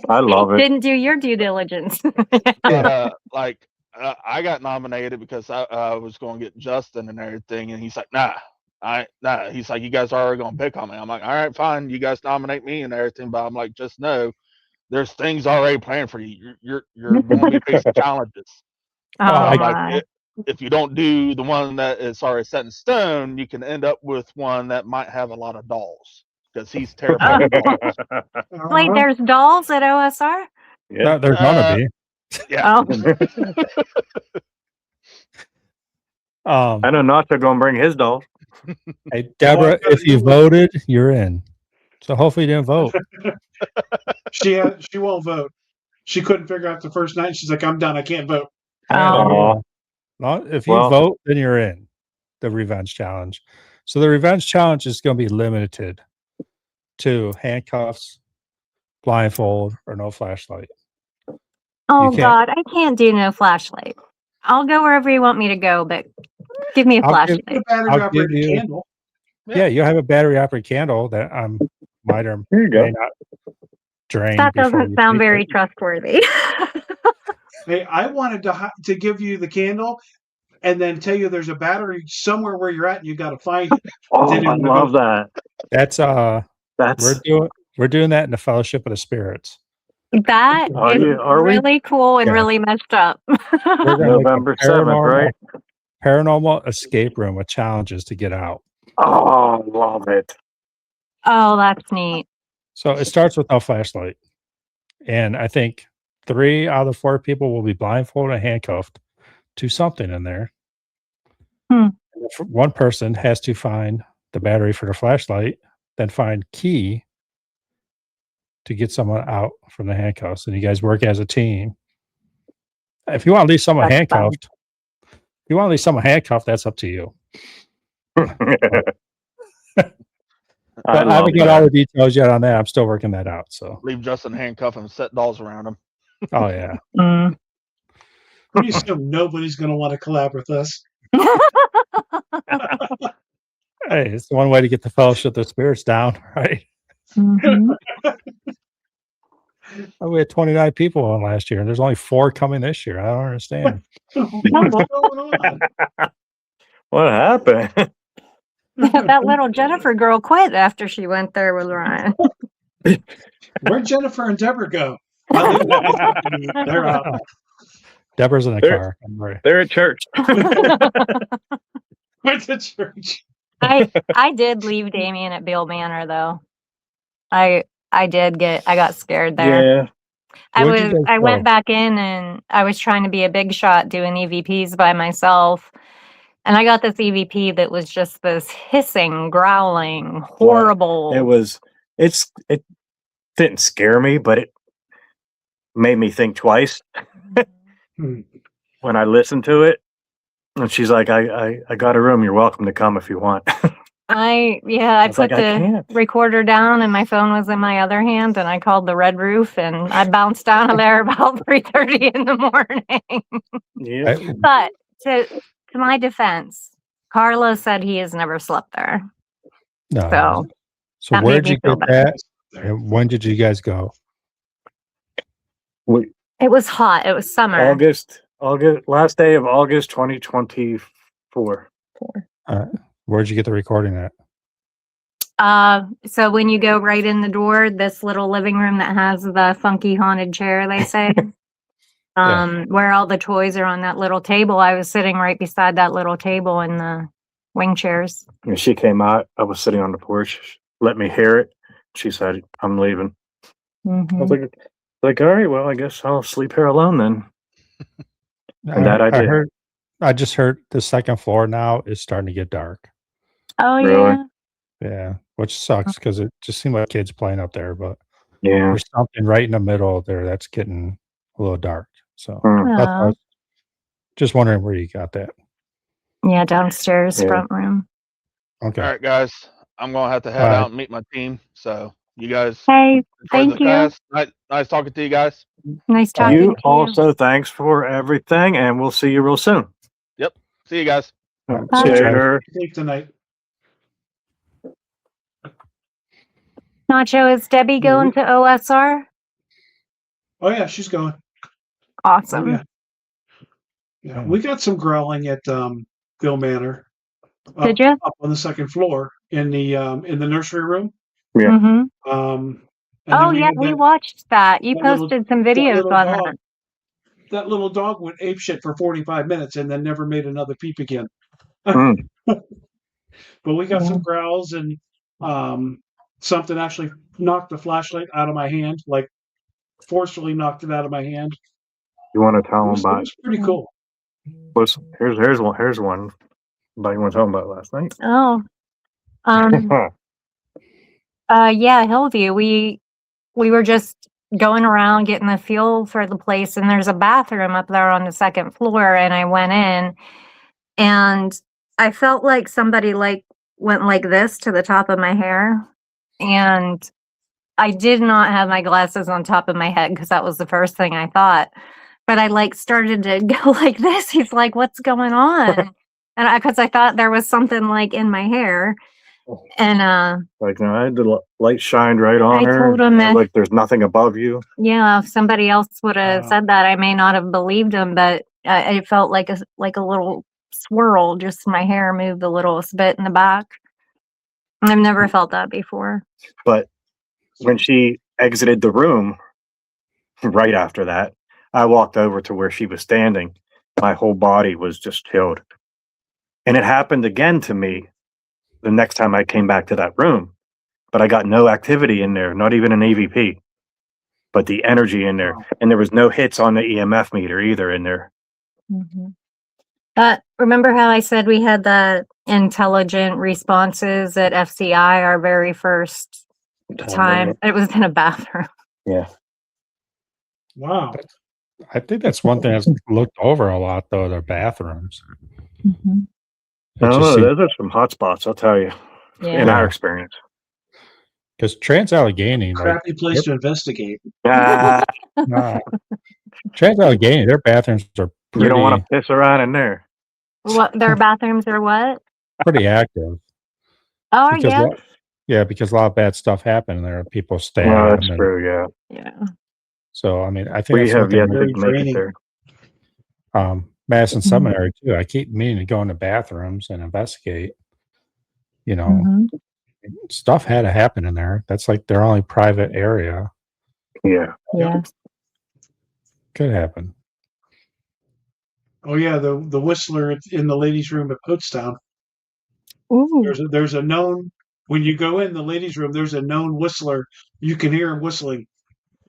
I love it. Didn't do your due diligence. but like I got nominated because I was going to get Justin and everything, and he's like, nah. He's like, you guys are already gonna pick on me. I'm like, all right, fine. You guys nominate me and everything, but I'm like, just know there's things already planned for you. You're going to be facing challenges. Oh, I- I'm like, my. if you don't do the one that is already set in stone, you can end up with one that might have a lot of dolls because he's terrified of dolls. Wait, there's dolls at OSR? Yeah. No, there's gonna be. Yeah. Oh, I know Nacho gonna bring his doll. Hey, Deborah, if you voted, you're in. So hopefully you didn't vote. She won't vote. She couldn't figure out the first night. She's like, I'm done. I can't vote. Oh. If you Well- vote, then you're in the revenge challenge. So the revenge challenge is going to be limited to handcuffs, blindfold, or no flashlight. Oh, can't- God, I can't do no flashlight. I'll go wherever you want me to go, but give me a I'll give- flashlight. Get a battery I'll operated give you- candle. Yeah, you'll have a battery operated candle that might or There you go. may not drain. That before doesn't you sound take very it. trustworthy. Hey, I wanted to give you the candle and then tell you there's a battery somewhere where you're at and you got to find it. Oh, Didn't I even love go- that. That's That's we're doing that in the Fellowship of the Spirits. That Are is you- are we? really cool and Yeah. really messed up. We're gonna make a November 7th, right? Paranormal escape room with challenges to get out. Oh, love it. Oh, that's neat. So it starts with no flashlight. And I think 3 out of the 4 people will be blindfolded and handcuffed to something in there. One person has to find the battery for the flashlight, then find key to get someone out from the handcuffs. And you guys work as a team. If you want to leave someone That's handcuffed, that's up to you. I But I haven't love got all that. the details yet on that. I'm still working that out. So, Leave Justin handcuffed and set dolls around him. oh yeah. Mm. Pretty assume nobody's going to want to collab with us. Hey, it's one way to get the Fellowship of the Spirits down, right? Mhm. We had 29 people on last year, and there's only 4 coming this year. I don't understand. What's going on? What happened? That little Jennifer girl quit after she went there with Ryan. Where'd Jennifer and Deborah go? Oh, they're out. Deborah's in the There- car. I'm right. They're at church. Went to church. I did leave Damian at Beale Manor though. I got scared there. Yeah. Where'd you guys I went go? back in and I was trying to be a big shot doing EVPs by myself. And I got this EVP that was just this hissing, growling, horrible. It didn't scare me, but it made me think twice Hmm. when I listened to it. And she's like, I got a room. You're welcome to come if you want. I was put like, I the can't. recorder down and my phone was in my other hand and I called the Red Roof and I bounced out of there about 3:30 in the morning. Yeah. But to my defense, Carlos said he has never slept there. No. So that where'd made me you feel get better. that? And when did you guys go? It was hot. It was summer. August, last day of August 2024. Where'd you get the recording at? So when you go right in the door, this little living room that has the funky haunted chair, they say, where all the toys are on that little table. I was sitting right beside that little table in the wing chairs. And she came out. I was sitting on the porch. Let me hear it. She said, I'm leaving. I was like, all right, well, I guess I'll sleep here alone then. And that I did. I just heard the second floor now is starting to get dark. Oh Really? yeah. Yeah, which sucks because it just seemed like kids playing up there, but Yeah. there's something right in the middle there that's getting a little dark. So Mm. that's why I was just wondering where you got that. Yeah, downstairs Yeah. front room. Okay. All right, guys. I'm gonna have to head All right. out and meet my team. So you guys Hey, enjoy thank the you. cast. Nice talking to you guys. Nice talking You to you. also, thanks for everything, and we'll see you real soon. See you guys. All right. Bye. See you, Travis. Later. Take tonight. Nacho, is Debbie going to OSR? Oh yeah, she's going. Awesome. Oh, yeah. Yeah, we got some growling at Bill Manor. Did you? Up on the second floor in the nursery room. Yeah. Mm-hmm. And Oh then we yeah, had we that, watched that. You that little- posted some videos little on dog. that. That little dog went apeshit for 45 minutes and then never made another peep again. Mm. But we got Yeah. some growls and something actually knocked the flashlight out of my hand, like forcefully knocked it out of my hand. You want to It tell them was, about? pretty cool. Here's one. Here's one. About you want to tell them about last night? Oh. Yeah, Hillview. We were just going around getting the feel for the place, and there's a bathroom up there on the second floor, and I went in and I felt like somebody went like this to the top of my hair, and I did not have my glasses on top of my head because that was the first thing I thought. But I started to go like this. He's like, "What's going on?" And because I thought there was something like in my hair, and Like, no, I had the light shined right on I her. told him if- Like, there's nothing above you. yeah, if somebody else would have said that, I may not have believed him. But it felt like a little swirl. Just my hair moved a little bit in the back. I've never felt that before. But when she exited the room, right after that, I walked over to where she was standing. My whole body was just chilled. And it happened again to me the next time I came back to that room. But I got no activity in there, not even an EVP. But the energy in there. And there was no hits on the EMF meter either in there. Mm-hmm. Remember how I said we had the intelligent responses at FCI our very first time? It was in a bathroom. Yeah. Wow. I think that's one thing that's looked over a lot, though, their bathrooms. Mm-hmm. I don't know. Those are some hot spots, I'll tell you, in our experience. Because Trans-Allegheny, Crappy place to investigate. Trans-Allegheny, their bathrooms are pretty, You don't want to piss around in there. What, their bathrooms are what? pretty active. Oh, Because yeah. because a lot of bad stuff happened there. People stay. Well, that's true, yeah. Yeah. So, I mean, I think We that's have one yet thing. to make it there. Madison Seminary, too. I keep meaning to go into bathrooms and investigate. You know, Mm-hmm. stuff had to happen in there. That's like their only private area. Yeah. Yeah. Could happen. Oh yeah, the whistler in the ladies' room at Pottstown. Ooh. There's a known, when you go in the ladies' room, there's a known whistler. You can hear him whistling,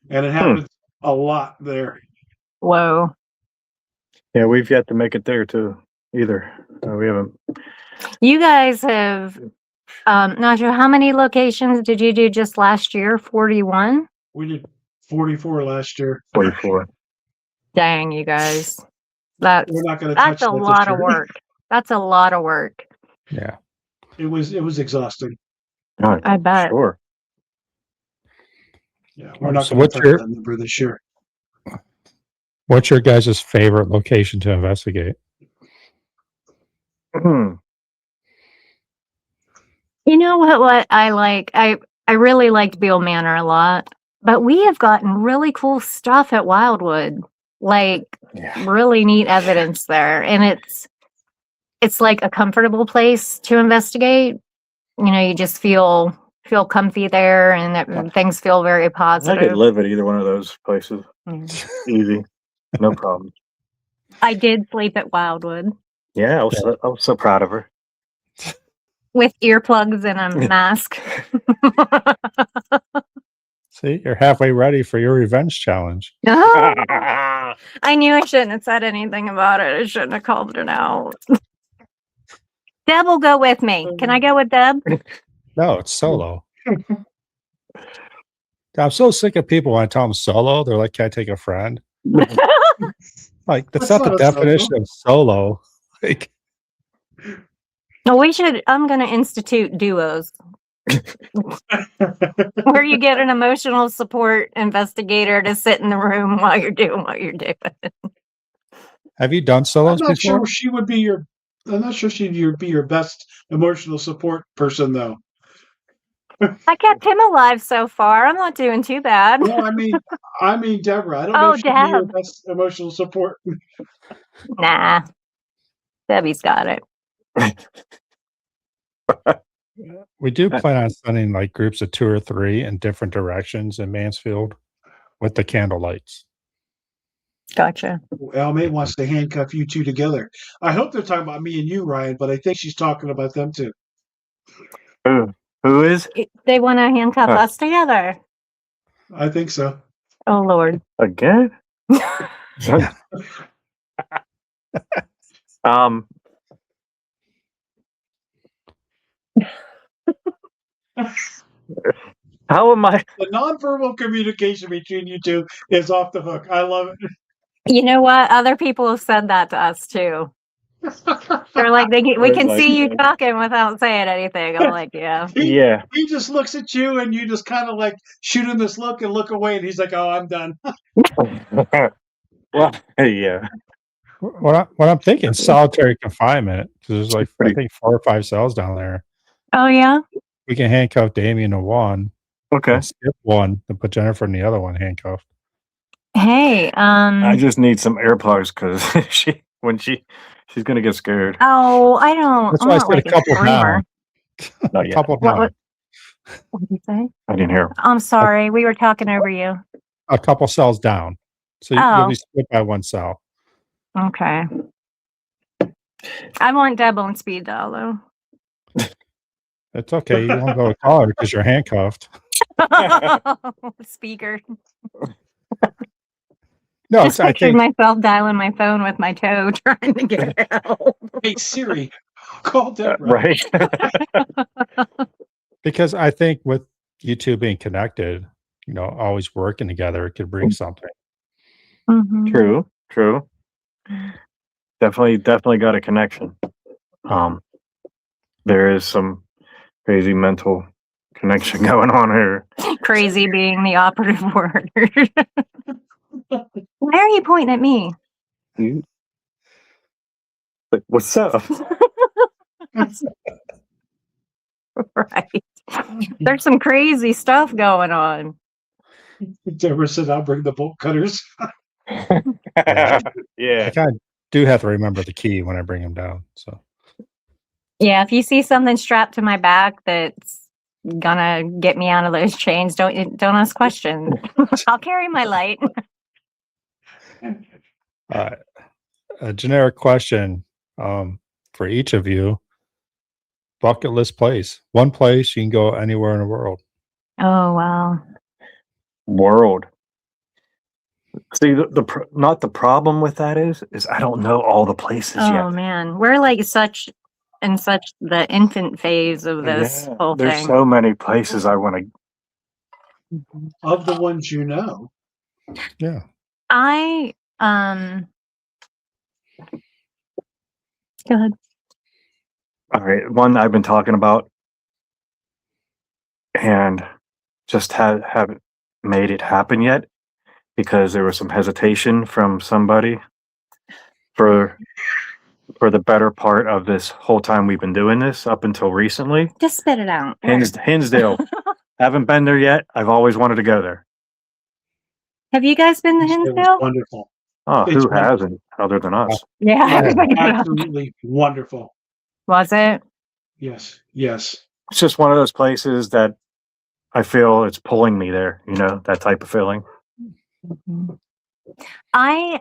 and it happens a lot there. Whoa. Yeah, we've yet to make it there too. Either we haven't. You guys have, Nacho, how many locations did you do just last year? 41? We did 44 last year. 44. Dang, you guys. We're not going to touch that's a that lot this of year. work. That's a lot of work. Yeah. It was exhausting. I bet. Sure. Yeah, we're not So going to what's touch that number this year. What's your guys' favorite location to investigate? Hmm. You know what I like? I really liked Beale Manor a lot, but we have gotten really cool stuff at Wildwood. Like really neat evidence there. And it's like a comfortable place to investigate. You know, you just feel comfy there, and things feel very I positive. could live at either one of those places. Easy. No problem. I did sleep at Wildwood Yeah, I was so proud of her. with earplugs and a mask. See, you're halfway ready for your revenge challenge. Oh, I knew I shouldn't have said anything about it. I shouldn't have called it out. Deb will go with me. Can I go with Deb? No, it's solo. I'm so sick of people when I tell them solo. They're like, "Can I take a friend?" Like that's not the not a definition of solo. Like, No, I'm going to institute duos where you get an emotional support investigator to sit in the room while you're doing what you're doing. have you done I'm solos not before? sure she would be your. I'm not sure she'd be your best emotional support person, though. I kept him alive so far. I'm not doing too bad. No, I mean Deborah. I don't know Oh, if she'd be your Deb. best emotional support. Nah. Debbie's got it. We do plan on sending like groups of 2 or 3 in different directions in Mansfield with the candle lights. Gotcha. Elle May wants to handcuff you two together. I hope they're talking about me and you, Ryan, but I think she's talking about them too. Who is? They want to handcuff Huh. us together. I think so. Oh, Lord. Again? How am I? The nonverbal communication between you two is off the hook. I love it. You know what? Other people have said that to us, too. They're like, we can see you talking without saying anything. I'm like, yeah. Yeah. He just looks at you and you just kind of like shoot him this look and look away and he's like, "Oh, I'm done." Well, yeah. What I'm thinking, solitary confinement. 'Cause there's like I think 4 or 5 cells down there. Oh, yeah? We can handcuff Damian to one, Okay. and skip one, and put Jennifer in the other one handcuffed. Hey, I just need some earplugs because she's gonna get scared. oh, I don't. That's I'm why I not said like a couple screamer. now. Not A yet. couple What- now. What did you say? I didn't hear. I'm sorry. We were talking over you. A couple cells down. So Oh. you'll be split by 1 cell. Okay. I want Deb on speed dial, though. It's okay. You won't go to call her because you're handcuffed. Speaker. No, Just I pictured think myself dialing my phone with my toe trying to get it out. Hey Siri, call Deborah. Right. because I think with you two being connected, always working together, it could bring something. Mhm. True. Definitely got a connection. There is some crazy mental connection going on here. Crazy being the operative word. Why are you pointing at me? Like, what's up? Right. There's some crazy stuff going on. Deborah said, "I'll bring the bolt cutters." I Yeah. kind of do have to remember the key when I bring him down. So Yeah, if you see something strapped to my back that's gonna get me out of those chains, don't ask questions. I'll carry my light. a generic question for each of you. Bucket list place. One place you can go anywhere in the world. Oh wow. World. See, not the problem with that is I don't know all the places Oh yet. man, we're like such the infant phase of this Yeah, whole there's thing. so many places I want to. Of the ones you know. Yeah. I go ahead. All right, one I've been talking about, and just haven't made it happen yet because there was some hesitation from somebody for the better part of this whole time we've been doing this up until recently. Just spit it out. Where? Hinsdale. Haven't been there yet. I've always wanted to go there. Have you guys been to It was Hinsdale? wonderful. Oh, It's who wonderful. hasn't other than us? Yeah, everybody did. Absolutely wonderful. Was it? Yes. It's just one of those places that I feel it's pulling me there, that type of feeling. I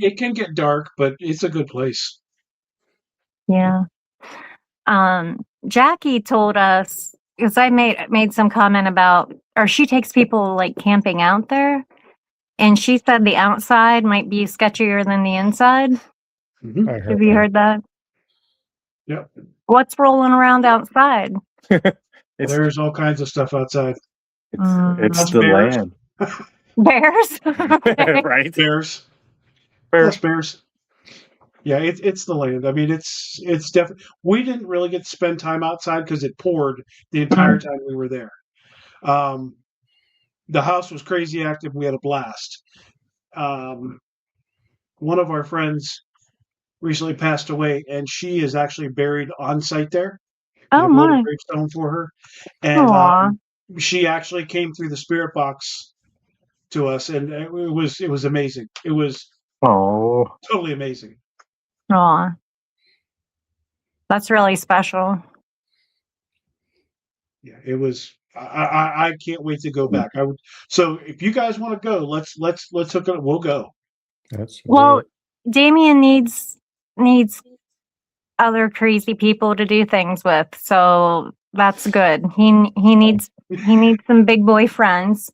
It can get dark, but it's a good place. yeah. Jackie told us because I made some comment about, or she takes people like camping out there, and she said the outside might be sketchier than the inside. Mhm. I Have you heard that? Yep. What's rolling around outside? It's There's all kinds of stuff outside. it's Plus the bears. land, Bears. Okay. right? Bears. Bears. Plus bears. Yeah, it's the land. I mean, it's definitely. We didn't really get to spend time outside because it poured the entire time we were there. The house was crazy active. We had a blast. One of our friends recently passed away, and she is actually buried on site there. They Oh have a little my. gravestone for her, and Aw. she actually came through the spirit box to us, and it was amazing. It was Oh, totally amazing. Aw. That's really special. Yeah, it was. I can't wait to go back. I would. So if you guys want to go, let's hook it up. We'll go. That's Well, Damian needs other crazy people to do things with, so that's good. He needs some big boy friends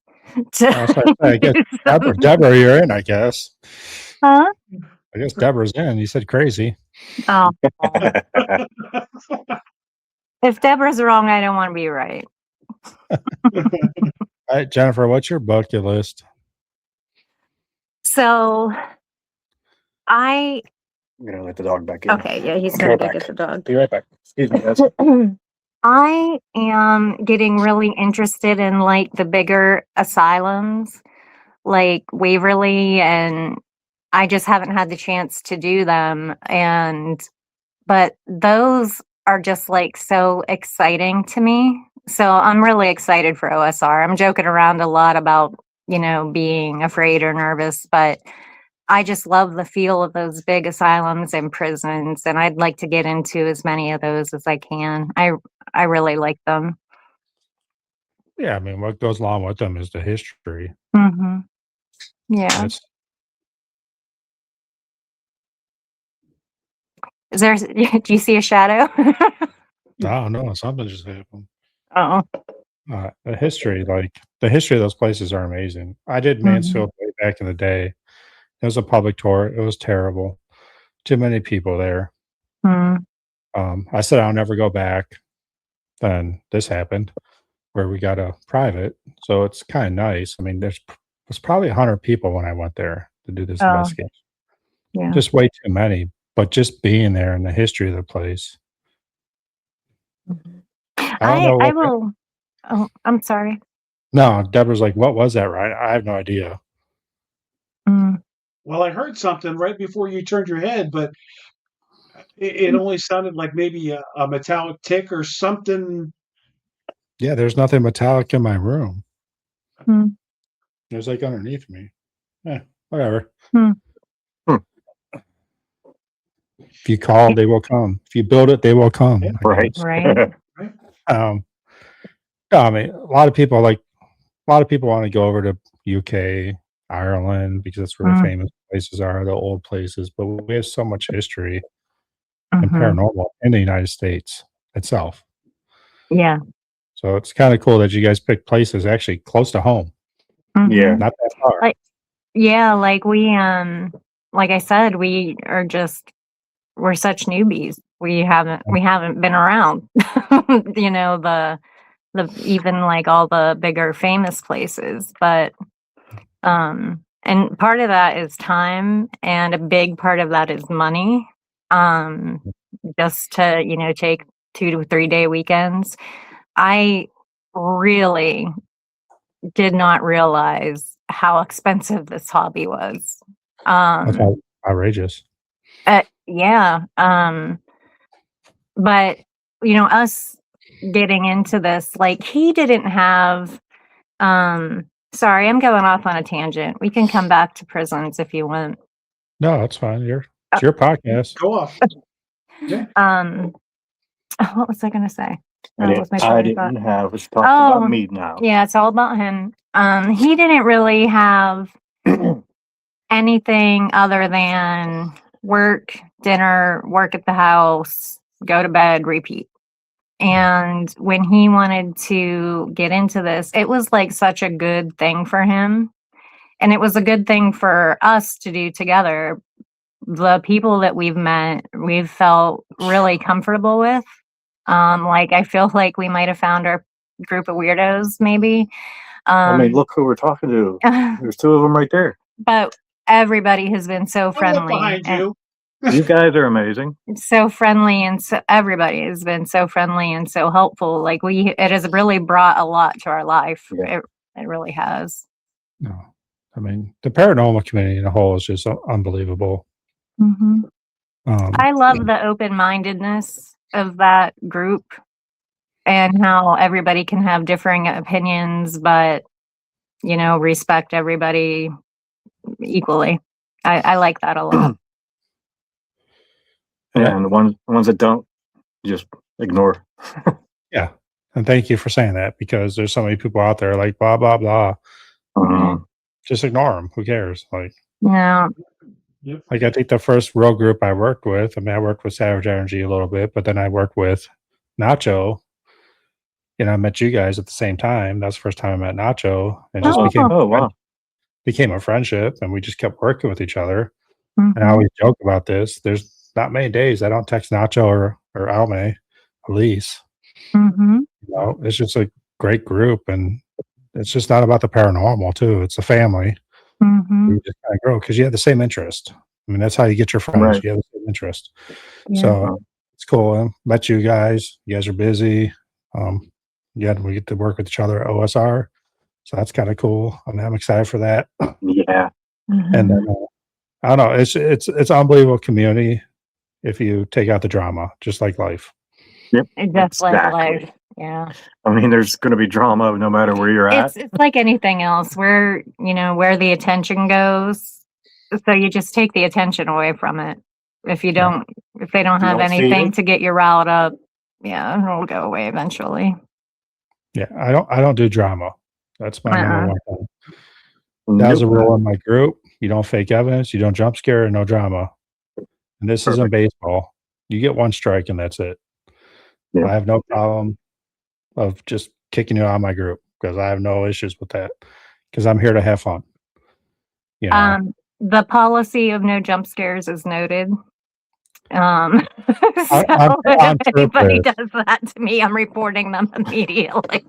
to I guess do some- Deborah, you're in, I guess. Huh? I guess Deborah's in. You said crazy. Oh. If Deborah's wrong, I don't want to be right. All right, Jennifer, what's your bucket list? So I I'm gonna let the dog back in. okay, yeah, he's Be gonna right go back. get the dog. Be right back. Excuse me, guys. I am getting really interested in like the bigger asylums, like Waverly, and I just haven't had the chance to do them. But those are just like so exciting to me. So I'm really excited for OSR. I'm joking around a lot about, being afraid or nervous, but I just love the feel of those big asylums and prisons, and I'd like to get into as many of those as I can. I really like them. Yeah, I mean, what goes along with them is the history. Hmm. Yeah. That's Is there? Do you see a shadow? I don't know. Something just happened. Oh. The history of those places are amazing. I did Mansfield way back in the day. It was a public tour. It was terrible. Too many people there. Mm. I said I'll never go back. Then this happened where we got a private. So it's kind of nice. I mean, there's probably 100 people when I went there to do this Oh. investigation. Yeah. Just way too many. But just being there and the history of the place. I don't know I what will. Oh, I'm sorry. No, Deborah's like, what was that, right? I have no idea. Mm. Well, I heard something right before you turned your head, but it only sounded like maybe a metallic tick or something. Yeah, there's nothing metallic in my room. Hmm. There's like underneath me. Whatever. Hmm. If you call, they will come. If you build it, they will come. Yeah, I Right. guess. Right. I mean, a lot of people want to go over to UK, Ireland, because that's where the famous places are, the old places. But we have so much history and paranormal in the United States itself. Yeah. So it's kind of cool that you guys pick places actually close to home, Yeah. not that far. Like, yeah, like we like I said, we're such newbies. We haven't been around. The even like all the bigger famous places, but and part of that is time, and a big part of that is money. Just to take 2 to 3 day weekends. I really did not realize how expensive this hobby was. That's outrageous. Yeah. But us getting into this, like he didn't have sorry, I'm going off on a tangent. We can come back to prisons if you want. No, that's fine. It's your podcast. Go off. Yeah. What was I gonna say? I didn't have. It's talking about me now. Yeah, it's all about him. He didn't really have anything other than work, dinner, work at the house, go to bed, repeat. And when he wanted to get into this, it was like such a good thing for him. And it was a good thing for us to do together. The people that we've met, we've felt really comfortable with. Like I feel like we might have found our group of weirdos, maybe. I mean, look who we're talking to. There's two of them right there. But everybody has been so I'll look friendly. behind you. You guys are amazing. So friendly, and so everybody has been so friendly and so helpful. Like it has really brought a lot to our life. Yeah. It really has. No, I mean the paranormal community in a whole is just unbelievable. Mm-hmm. I love yeah. the open-mindedness of that group and how everybody can have differing opinions, but respect everybody equally. I like that a lot. And the ones that don't, just ignore. Yeah. And thank you for saying that, because there's so many people out there like blah, blah, blah. Just ignore them. Who cares? Like, Yeah. Yep. like I think the first real group I worked with, I mean, I worked with Savage Energy a little bit, but then I worked with Nacho. And I met you guys at the same time. That's the first time I met Nacho, and just became a friendship, and we just kept working with each other. Mm-hmm. And I always joke about this. There's not many days I don't text Nacho or Alme, Elise. Mm-hmm. It's just a great group, and it's just not about the paranormal too. It's a family. Mm-hmm. You just kind of grow because you have the same interest. I mean, that's how you get your friends. Right. You have the same interest. Yeah. So it's cool. I met you guys. You guys are busy. We get to work with each other at OSR. So that's kind of cool. I mean, I'm excited for that. Yeah. Mm-hmm. And then, I don't know. It's unbelievable community if you take out the drama, just like life. Yep. Just like life. Yeah. I mean, there's going to be drama no matter where you're at. It's like anything else, where the attention goes. So you just take the attention away from it. If they don't have anything to get you riled up, it'll go away eventually. Yeah, I don't do drama. That's my number one thing. That was a Nope. rule in my group. You don't fake evidence. You don't jump scare, and no drama. And this isn't baseball. You get one strike, and that's it. Yeah. I have no problem of just kicking you out of my group, because I have no issues with that, because I'm here to have fun. The policy of no jump scares is noted. So I'm if anybody does that to me, I'm reporting them immediately.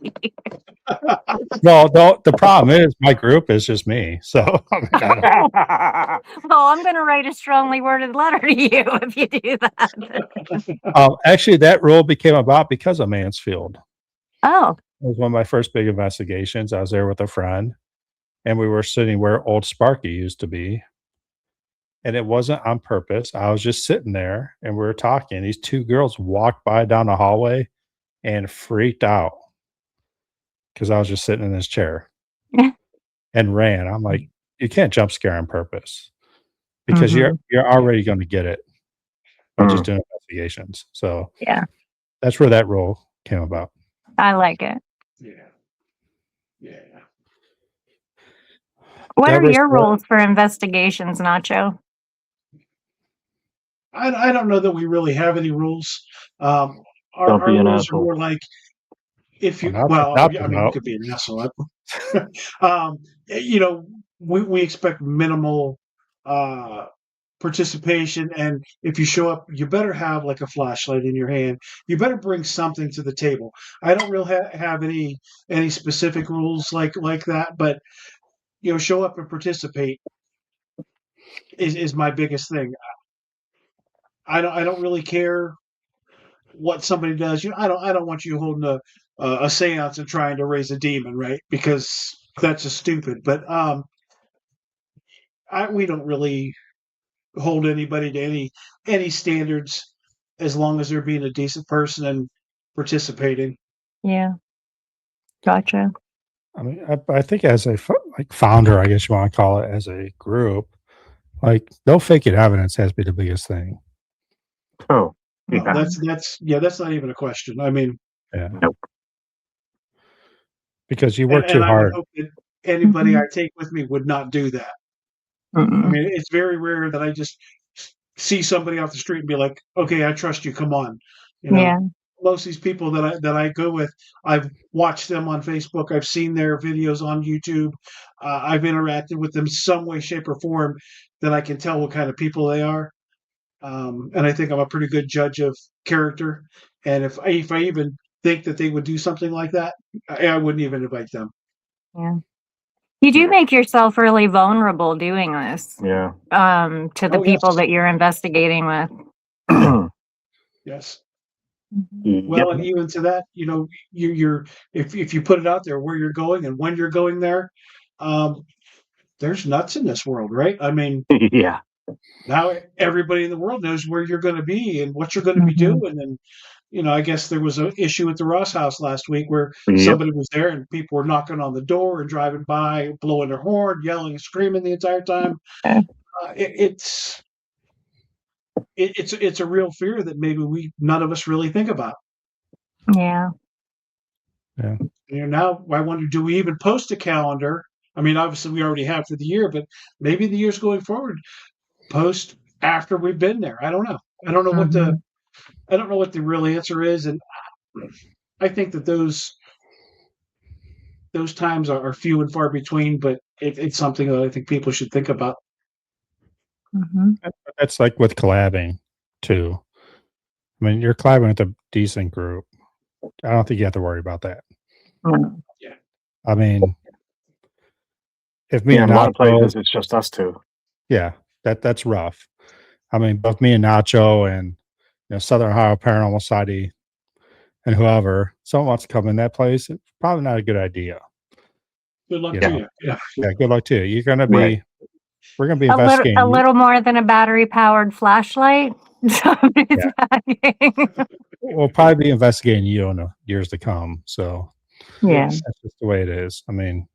Well, the problem is my group is just me. So well, I'm going to write a strongly worded letter to you if you do that. Actually, that rule became about because of Mansfield. Oh. It was one of my first big investigations. I was there with a friend, and we were sitting where old Sparky used to be. And it wasn't on purpose. I was just sitting there, and we were talking. These two girls walked by down the hallway and freaked out because I was just sitting in this chair and ran. I'm like, you can't jump scare on purpose, because you're already going to get it by just doing investigations. So yeah, that's where that rule came about. I like it. Yeah. What are your rules for investigations, Nacho? I don't know that we really have any rules. Our rules are more like, if you you could be an asshole. We expect minimal participation, and if you show up, you better have like a flashlight in your hand. You better bring something to the table. I don't really have any specific rules like that, but show up and participate is my biggest thing. I don't really care what somebody does. I don't want you holding a seance and trying to raise a demon, right? Because that's just stupid. But we don't really hold anybody to any standards, as long as they're being a decent person and participating. Yeah, gotcha. I mean, I think as a founder, I guess you want to call it, as a group, like no faking evidence has to be the biggest thing. Oh, yeah. No, that's not even a question. I mean, nope. Because you work too hard. I would hope that anybody I take with me would not do that. I mean, it's very rare that I just see somebody off the street and be like, "Okay, I trust you. Come on," Yeah. most of these people that I go with, I've watched them on Facebook. I've seen their videos on YouTube. I've interacted with them some way, shape, or form that I can tell what kind of people they are. And I think I'm a pretty good judge of character. And if I even think that they would do something like that, I wouldn't even invite them. Yeah. You do Yeah. make yourself really vulnerable doing this. Yeah. To the Oh, people yes. that you're investigating with. Yes. Mhm. Well, and even to that, you're if you put it out there where you're going and when you're going there, there's nuts in this world, right? I mean, Yeah. now everybody in the world knows where you're going to be and what you're going to be Mhm. doing. And I guess there was an issue at the Ross House last week where Yep. somebody was there and people were knocking on the door and driving by, blowing their horn, yelling and screaming the entire time. Okay. It's a real fear that maybe none of us really think about. Yeah. Now I wonder, do we even post a calendar? I mean, obviously we already have for the year, but maybe the years going forward, post after we've been there. I don't know. I don't know Mhm. what the real answer is, and I think that those times are few and far between. But it's something that I think people should think about. Mhm. That's like with collabing too. I mean, you're collabing with a decent group. I don't think you have to worry about that. Mm. I mean, if me Yeah, in and a lot of Nacho, places it's just us two. yeah, that's rough. I mean, both me and Nacho and Southern Ohio Paranormal Society and whoever, someone wants to come in that place, it's probably not a good idea. Good luck You to know? you. Yeah. Yeah, good luck to you. We're gonna Right. be A investigating. little more than a battery powered flashlight. Somebody's packing. We'll probably be investigating you in the years to come. So Yeah. that's just the way it is. I mean,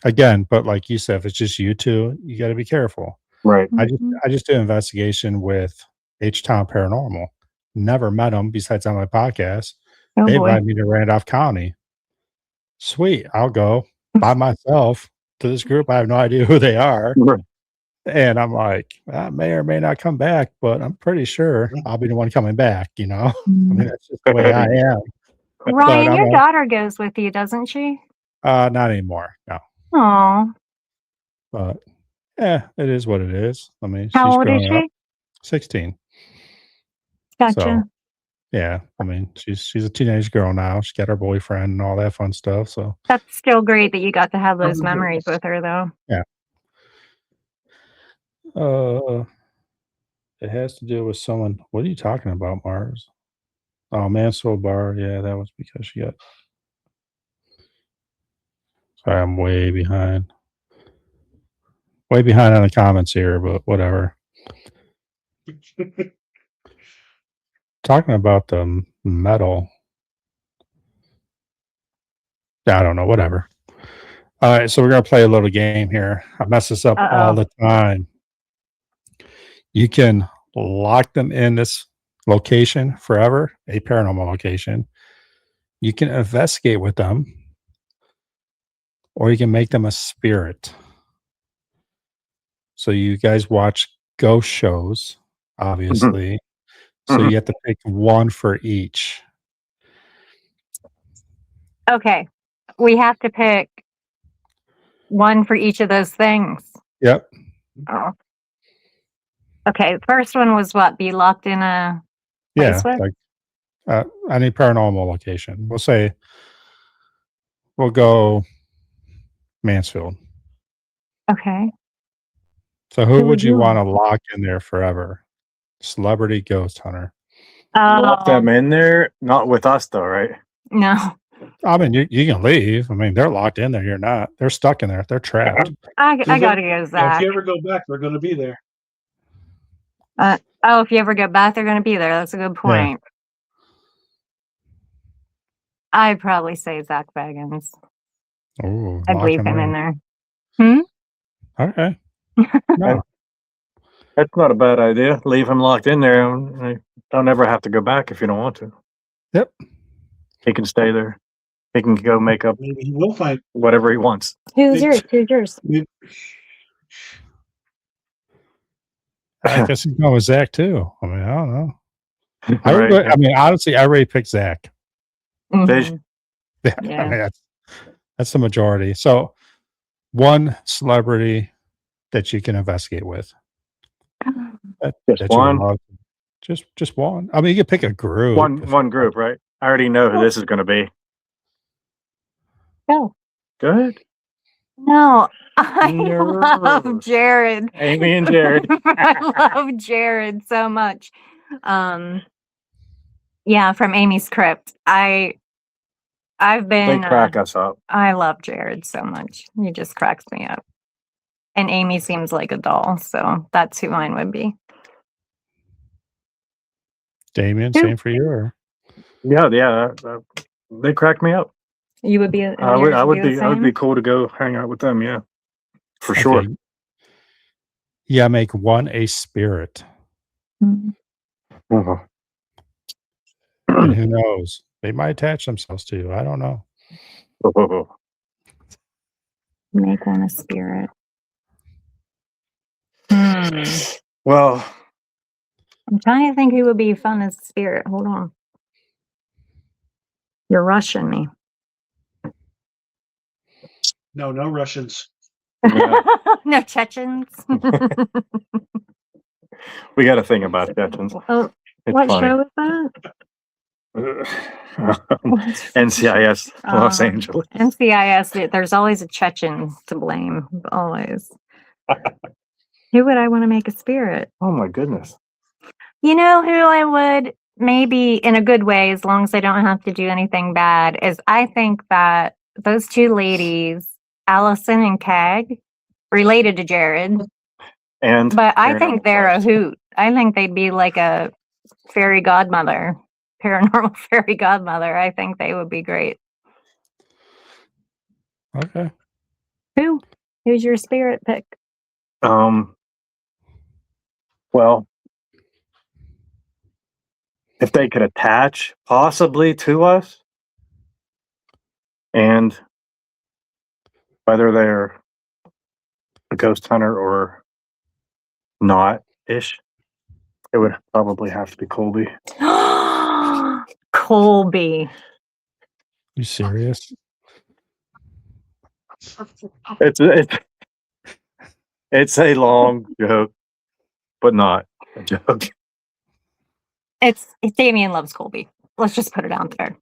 again, but like you said, if it's just you two, you got to be careful. Right. Mhm. I just did an investigation with H-Town Paranormal. Never met them besides on my podcast. Oh They boy. invited me to Randolph County. Sweet, I'll go by myself to this group. I have no idea who they are. Right. And I'm like, I may or may not come back, but I'm pretty sure I'll be the one coming back, I mean, that's just the way I am. Ryan, I'm your like, daughter goes with you, doesn't she? not anymore. No. Oh, But yeah, it is what it is. I mean, how she's old is growing up. she? 16. Gotcha. So yeah, I mean, she's a teenage girl now. She's got her boyfriend and all that fun stuff. So That's still great that you got to have those memories with her, though. yeah. It has to do with someone. What are you talking about, Mars? Oh, Mansfield Bar. Yeah, that was because she got. Sorry, I'm way behind. Way behind on the comments here, but whatever. Talking about the metal. I don't know, whatever. All right, so we're going to play a little game here. I mess this up all the time. You can lock them in this location forever, a paranormal location. You can investigate with them, or you can make them a spirit. So you guys watch ghost shows, obviously. So you have to pick one for each. Okay. We have to pick one for each of those things. Yep. Oh. Okay. First one was what? Be locked in a Yeah. place with? Like any paranormal location. We'll go Mansfield. Okay. So who would you you want to lock in there forever? Celebrity ghost hunter. Lock them in there, not with us though, right? No. I mean, you can leave. I mean, they're locked in there. You're not. They're stuck in there. They're trapped. I gotta go, If Zach. you ever go back, they're going to be there. If you ever go back, they're going to be there. That's a good point. I'd probably say Zach Baggins. Oh, I'd leave him in there. Okay. No. That's not a bad idea. Leave him locked in there. And don't ever have to go back if you don't want to. Yep. He can stay there. He can go make up Maybe he will find. whatever he wants. Who's yours? I guess he's going with Zach too. I mean, I don't know. Right. I mean, honestly, I already picked Zach. Fish. Mhm. I Yeah. mean, that's the majority. So, one celebrity that you can investigate with. Just That you one? love. Just one. I mean, you can pick a group. One group, right? I already know who this is going to be. Oh. Good. No, I No. love Jared. Amy and Jared. I love Jared so much. Yeah, from Amy's Crypt. I've They been crack us up. I love Jared so much. He just cracks me up. And Amy seems like a doll, so that's who mine would be. Damian, Who? same for you. Or? Yeah. They crack me up. You would be. I would the be same? cool to go hang out with them. Yeah, for sure. Okay. Yeah, make one a spirit. Mhm. Mhm. And who knows? They might attach themselves to you. I don't know. Make one a spirit. Hmm. Well, I'm trying to think who would be fun as a spirit. Hold on. You're rushing me. No Russians. Yeah. No Chechens. we got to think about it, Jetsons. Oh, It's what funny. show is that? NCIS Los Angeles. NCIS, there's always a Chechen to blame. Always. Who would I want to make a spirit? Oh my goodness. You know who I would, maybe in a good way, as long as I don't have to do anything bad, is I think that those two ladies, Allison and Kag, related to Jared, And but I think Paranormal they're a Plus. hoot. I think they'd be like a fairy godmother, paranormal fairy godmother. I think they would be great. Okay. Who's your spirit pick? Well, if they could attach possibly to us, and whether they're a ghost hunter or not ish, it would probably have to be Colby. Colby. You serious? It's a long joke, but not a joke. It's Damian loves Colby. Let's just put it out there.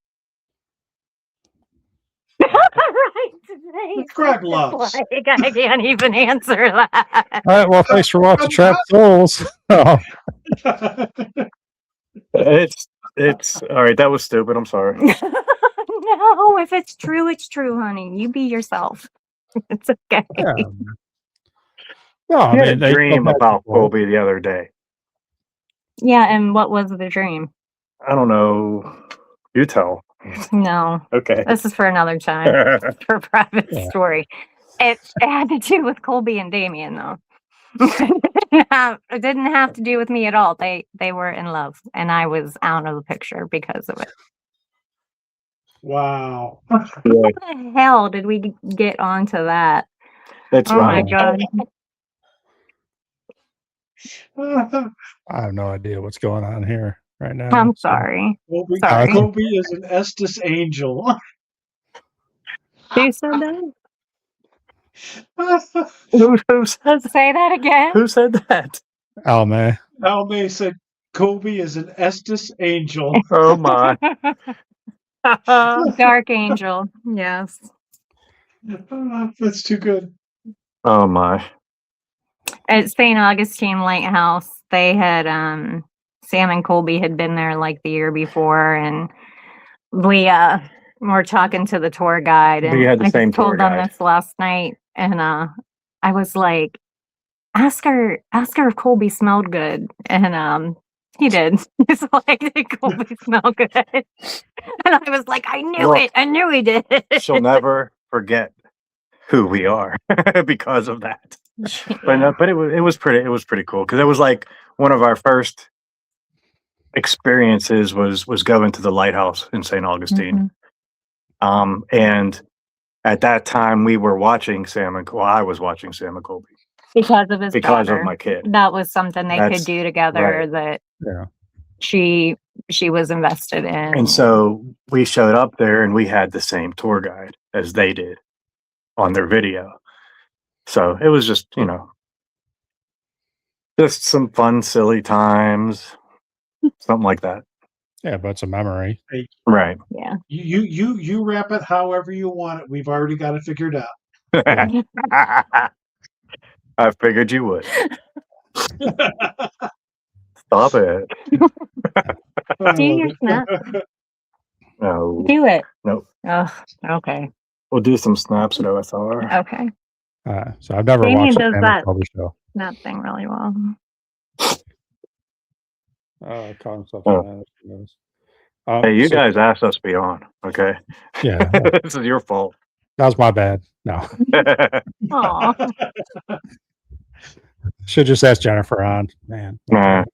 Right. Greg loves. Like, I can't even answer that. All right. Well, thanks for watching Trap Souls. Oh, It's all right. That was stupid. I'm sorry. No, if it's true, it's true, honey. You be yourself. It's okay. yeah. No, I I had mean, a they dream go back about and forth. Colby the other day. Yeah, and what was the dream? I don't know. You tell. No, Okay. this is for another time. For a private Yeah. story. It had to do with Colby and Damian, though. It didn't have to do with me at all. They were in love, and I was out of the picture because of it. Wow. Yeah, How the hell did we get onto that? that's Oh my right. god! I have no idea what's going on here right now. I'm so- sorry. Colby, Sorry. Colby is an Estes angel. Who said that? Who said Say that again. Who said that? Oh, man. Al May said Colby is an Estes angel. Oh my. Dark angel. Yes. That's too good. Oh my. At St. Augustine Lighthouse, they had Sam and Colby had been there like the year before, and we were talking to the tour guide, and We had the I same just told tour them guide. this last night, and I was like, ask her if Colby smelled good, and he did. He's like, did Colby smell good? And I was like, I knew Well, it. I knew he did. She'll never forget who we are because of that. But no, but it was pretty cool because it was like one of our first experiences was going to the lighthouse in St. Augustine. Mhm. And at that time we were watching I was watching Sam and Colby Because of his because daughter. of my kid. That was something they That's could do together. right. That Yeah. she was invested in. And so we showed up there and we had the same tour guide as they did on their video. So it was just, just some fun, silly times, something like that. Yeah, but it's a memory. Right. Yeah. You wrap it however you want it. We've already got it figured out. I figured you would. Stop it. Do your snap. No. Do it. Nope. Oh, okay. We'll do some snaps at OSR. Okay. So I've never Damian watched a does Panic that. Television show. Snap thing really well. Call himself Oh. that. Hey, you guys asked us to be on, okay? Yeah, This is your fault. that was my bad. No, Aw. should just ask Jennifer on. Man, Nah.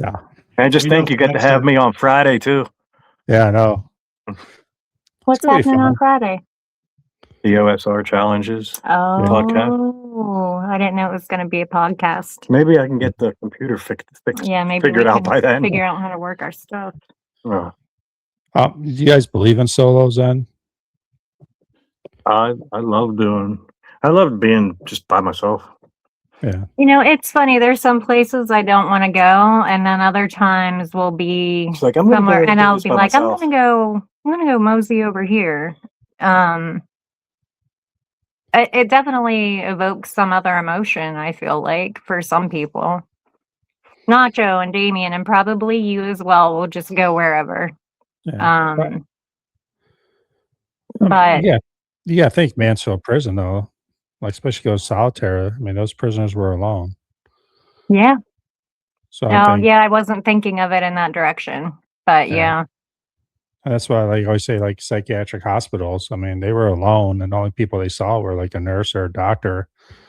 Yeah. And just We think know you get to next have time. me on Friday too. yeah, I know. What's gonna be happening on fun. Friday? The OSR challenges. Oh, I didn't know it was going to be a podcast. Maybe I can get the computer fixed Yeah, maybe figured we out can by then. figure out how to work our stuff. Oh, Do you guys believe in solos then? I love being just by myself. Yeah. It's funny. There's some places I don't want to go, and then other times we'll be It's like I'm gonna somewhere, go and do I'll this be by like, myself. I'm gonna go mosey over here. It definitely evokes some other emotion, I feel like, for some people. Nacho and Damian, and probably you as well, will just go wherever. Yeah. But yeah, you gotta think Mansfield Prison though, like especially go solitary. I mean, those prisoners were alone. yeah. So I Oh, think yeah, I wasn't thinking of it in that direction. But Yeah. yeah. and that's why I always say like psychiatric hospitals. I mean, they were alone, and the only people they saw were like a nurse or a doctor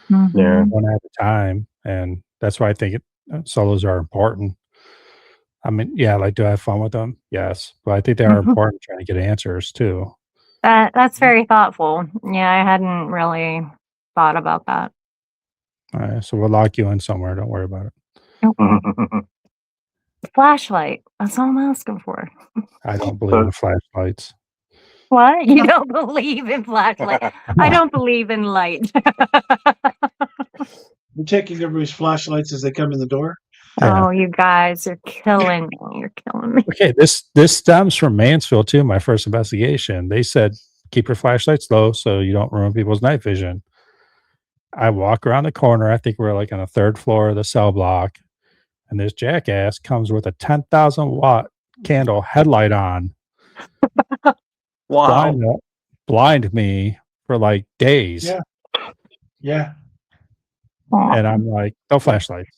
Yeah. one at a time, and that's why I think solos are important. I mean, yeah, like do I have fun with them? Yes, but I think they are important trying to get answers too. That's very thoughtful. Yeah, I hadn't really thought about that. All right, so we'll lock you in somewhere. Don't worry about it. Flashlight. That's all I'm asking for. I don't believe in flashlights. What? You don't believe in flashlight? I don't believe in light. I'm taking everybody's flashlights as they come in the door. Yeah. Oh, you guys are killing me. You're killing me. Okay, this stems from Mansfield too. My first investigation, they said keep your flashlights low so you don't ruin people's night vision. I walk around the corner. I think we're like on the third floor of the cell block, and this jackass comes with a 10,000 watt candle headlight on. Wow. Blind me for like days. Yeah. Yeah. And I'm like, no flashlights.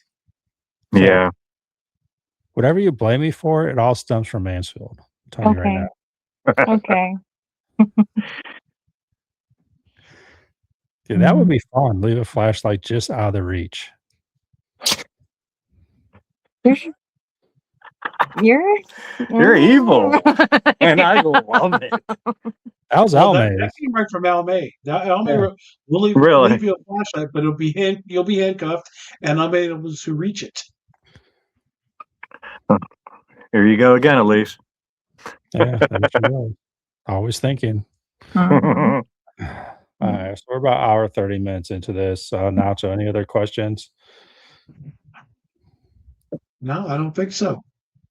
So, Yeah. whatever you blame me for, it all stems from Mansfield. I'm telling you right now. Okay. Dude, that would be fun. Leave a flashlight just out of the reach. You're evil. And I love it. How's Well, Alme? that came right from Al May. Al May Yeah. will leave, Really? leave you a flashlight, but you'll be handcuffed, and Al May able to reach it. Here you go again, Elise. Yeah, there she goes. Always thinking. Mhm. All right, so we're about hour 30 minutes into this. Nacho, any other questions? No, I don't think so.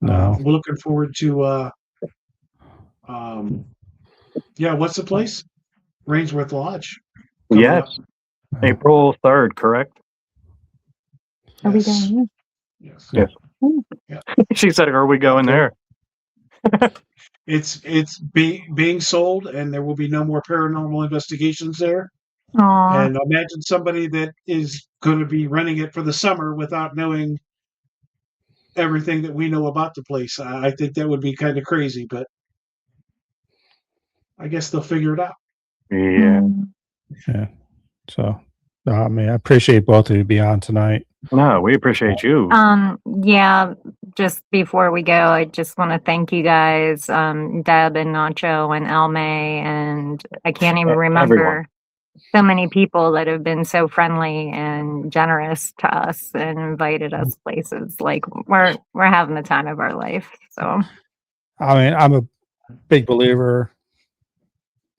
No. We're looking forward to. What's the place? Rainsworth Lodge. coming Yes. up. April 3rd, correct? Are we Yes. going? Yes. Yes. She said, are we going there? It's being sold, and there will be no more paranormal investigations there. Aw. And imagine somebody that is going to be renting it for the summer without knowing everything that we know about the place. I think that would be kind of crazy, but I guess they'll figure it out. Yeah. Yeah. So, I mean, I appreciate both of you being on tonight. No, we appreciate you. Yeah, just before we go, I just want to thank you guys, Deb and Nacho and Alme, and I can't even remember. Everyone. so many people that have been so friendly and generous to us and invited us places. Like we're having the time of our life. So I mean, I'm a big believer.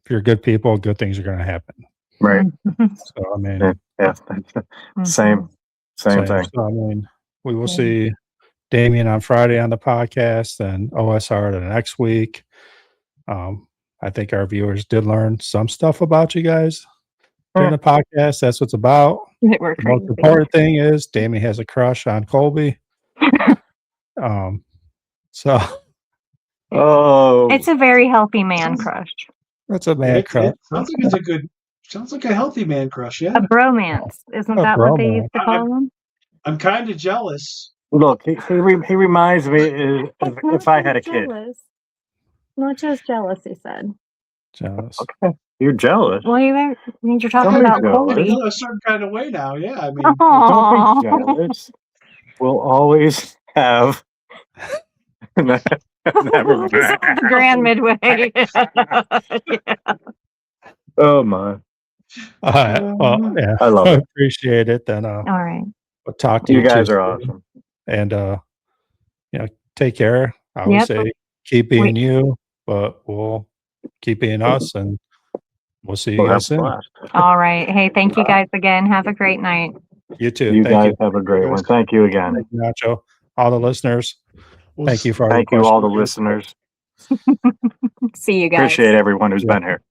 If you're good people, good things are going to happen. Right. So I mean, Yeah. Same thing. So, I mean, we will see Damian on Friday on the podcast and OSR the next week. I think our viewers did learn some stuff about you guys during the podcast. That's what it's about. We're The most crazy. important thing is Damian has a crush on Colby. So It's a very healthy man crush. that's a man crush. It sounds like it's a good. Sounds like a healthy man crush. Yeah. A bromance. Isn't A that what they bromance. used to call them? I'm kind of jealous. Look, he reminds me if I had a kid. Not just jealous, he said. Jealous. Okay. You're jealous. Well, you're talking Somebody's about jealous. I Colby. feel a certain kind of way now. Yeah. I mean, Aw. Don't be jealous. We'll always have. Never Grand Midway. Yeah. Oh my! All right. Well, yeah. I love it. Appreciate it. Then All right. we'll talk to You you guys too. are awesome. And take care. I always say keep being you, but we'll keep being us, and we'll see you We'll guys have a soon. blast. All right. Hey, thank you guys again. Have a great night. You too. You Thank guys you. have a great one. Thank you again. Thank you, Nacho. All the listeners. Thank you for all Thank your you, all the questions. listeners. See you guys. Appreciate everyone who's been here.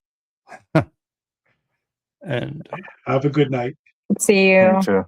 And have a good night. See you. You too.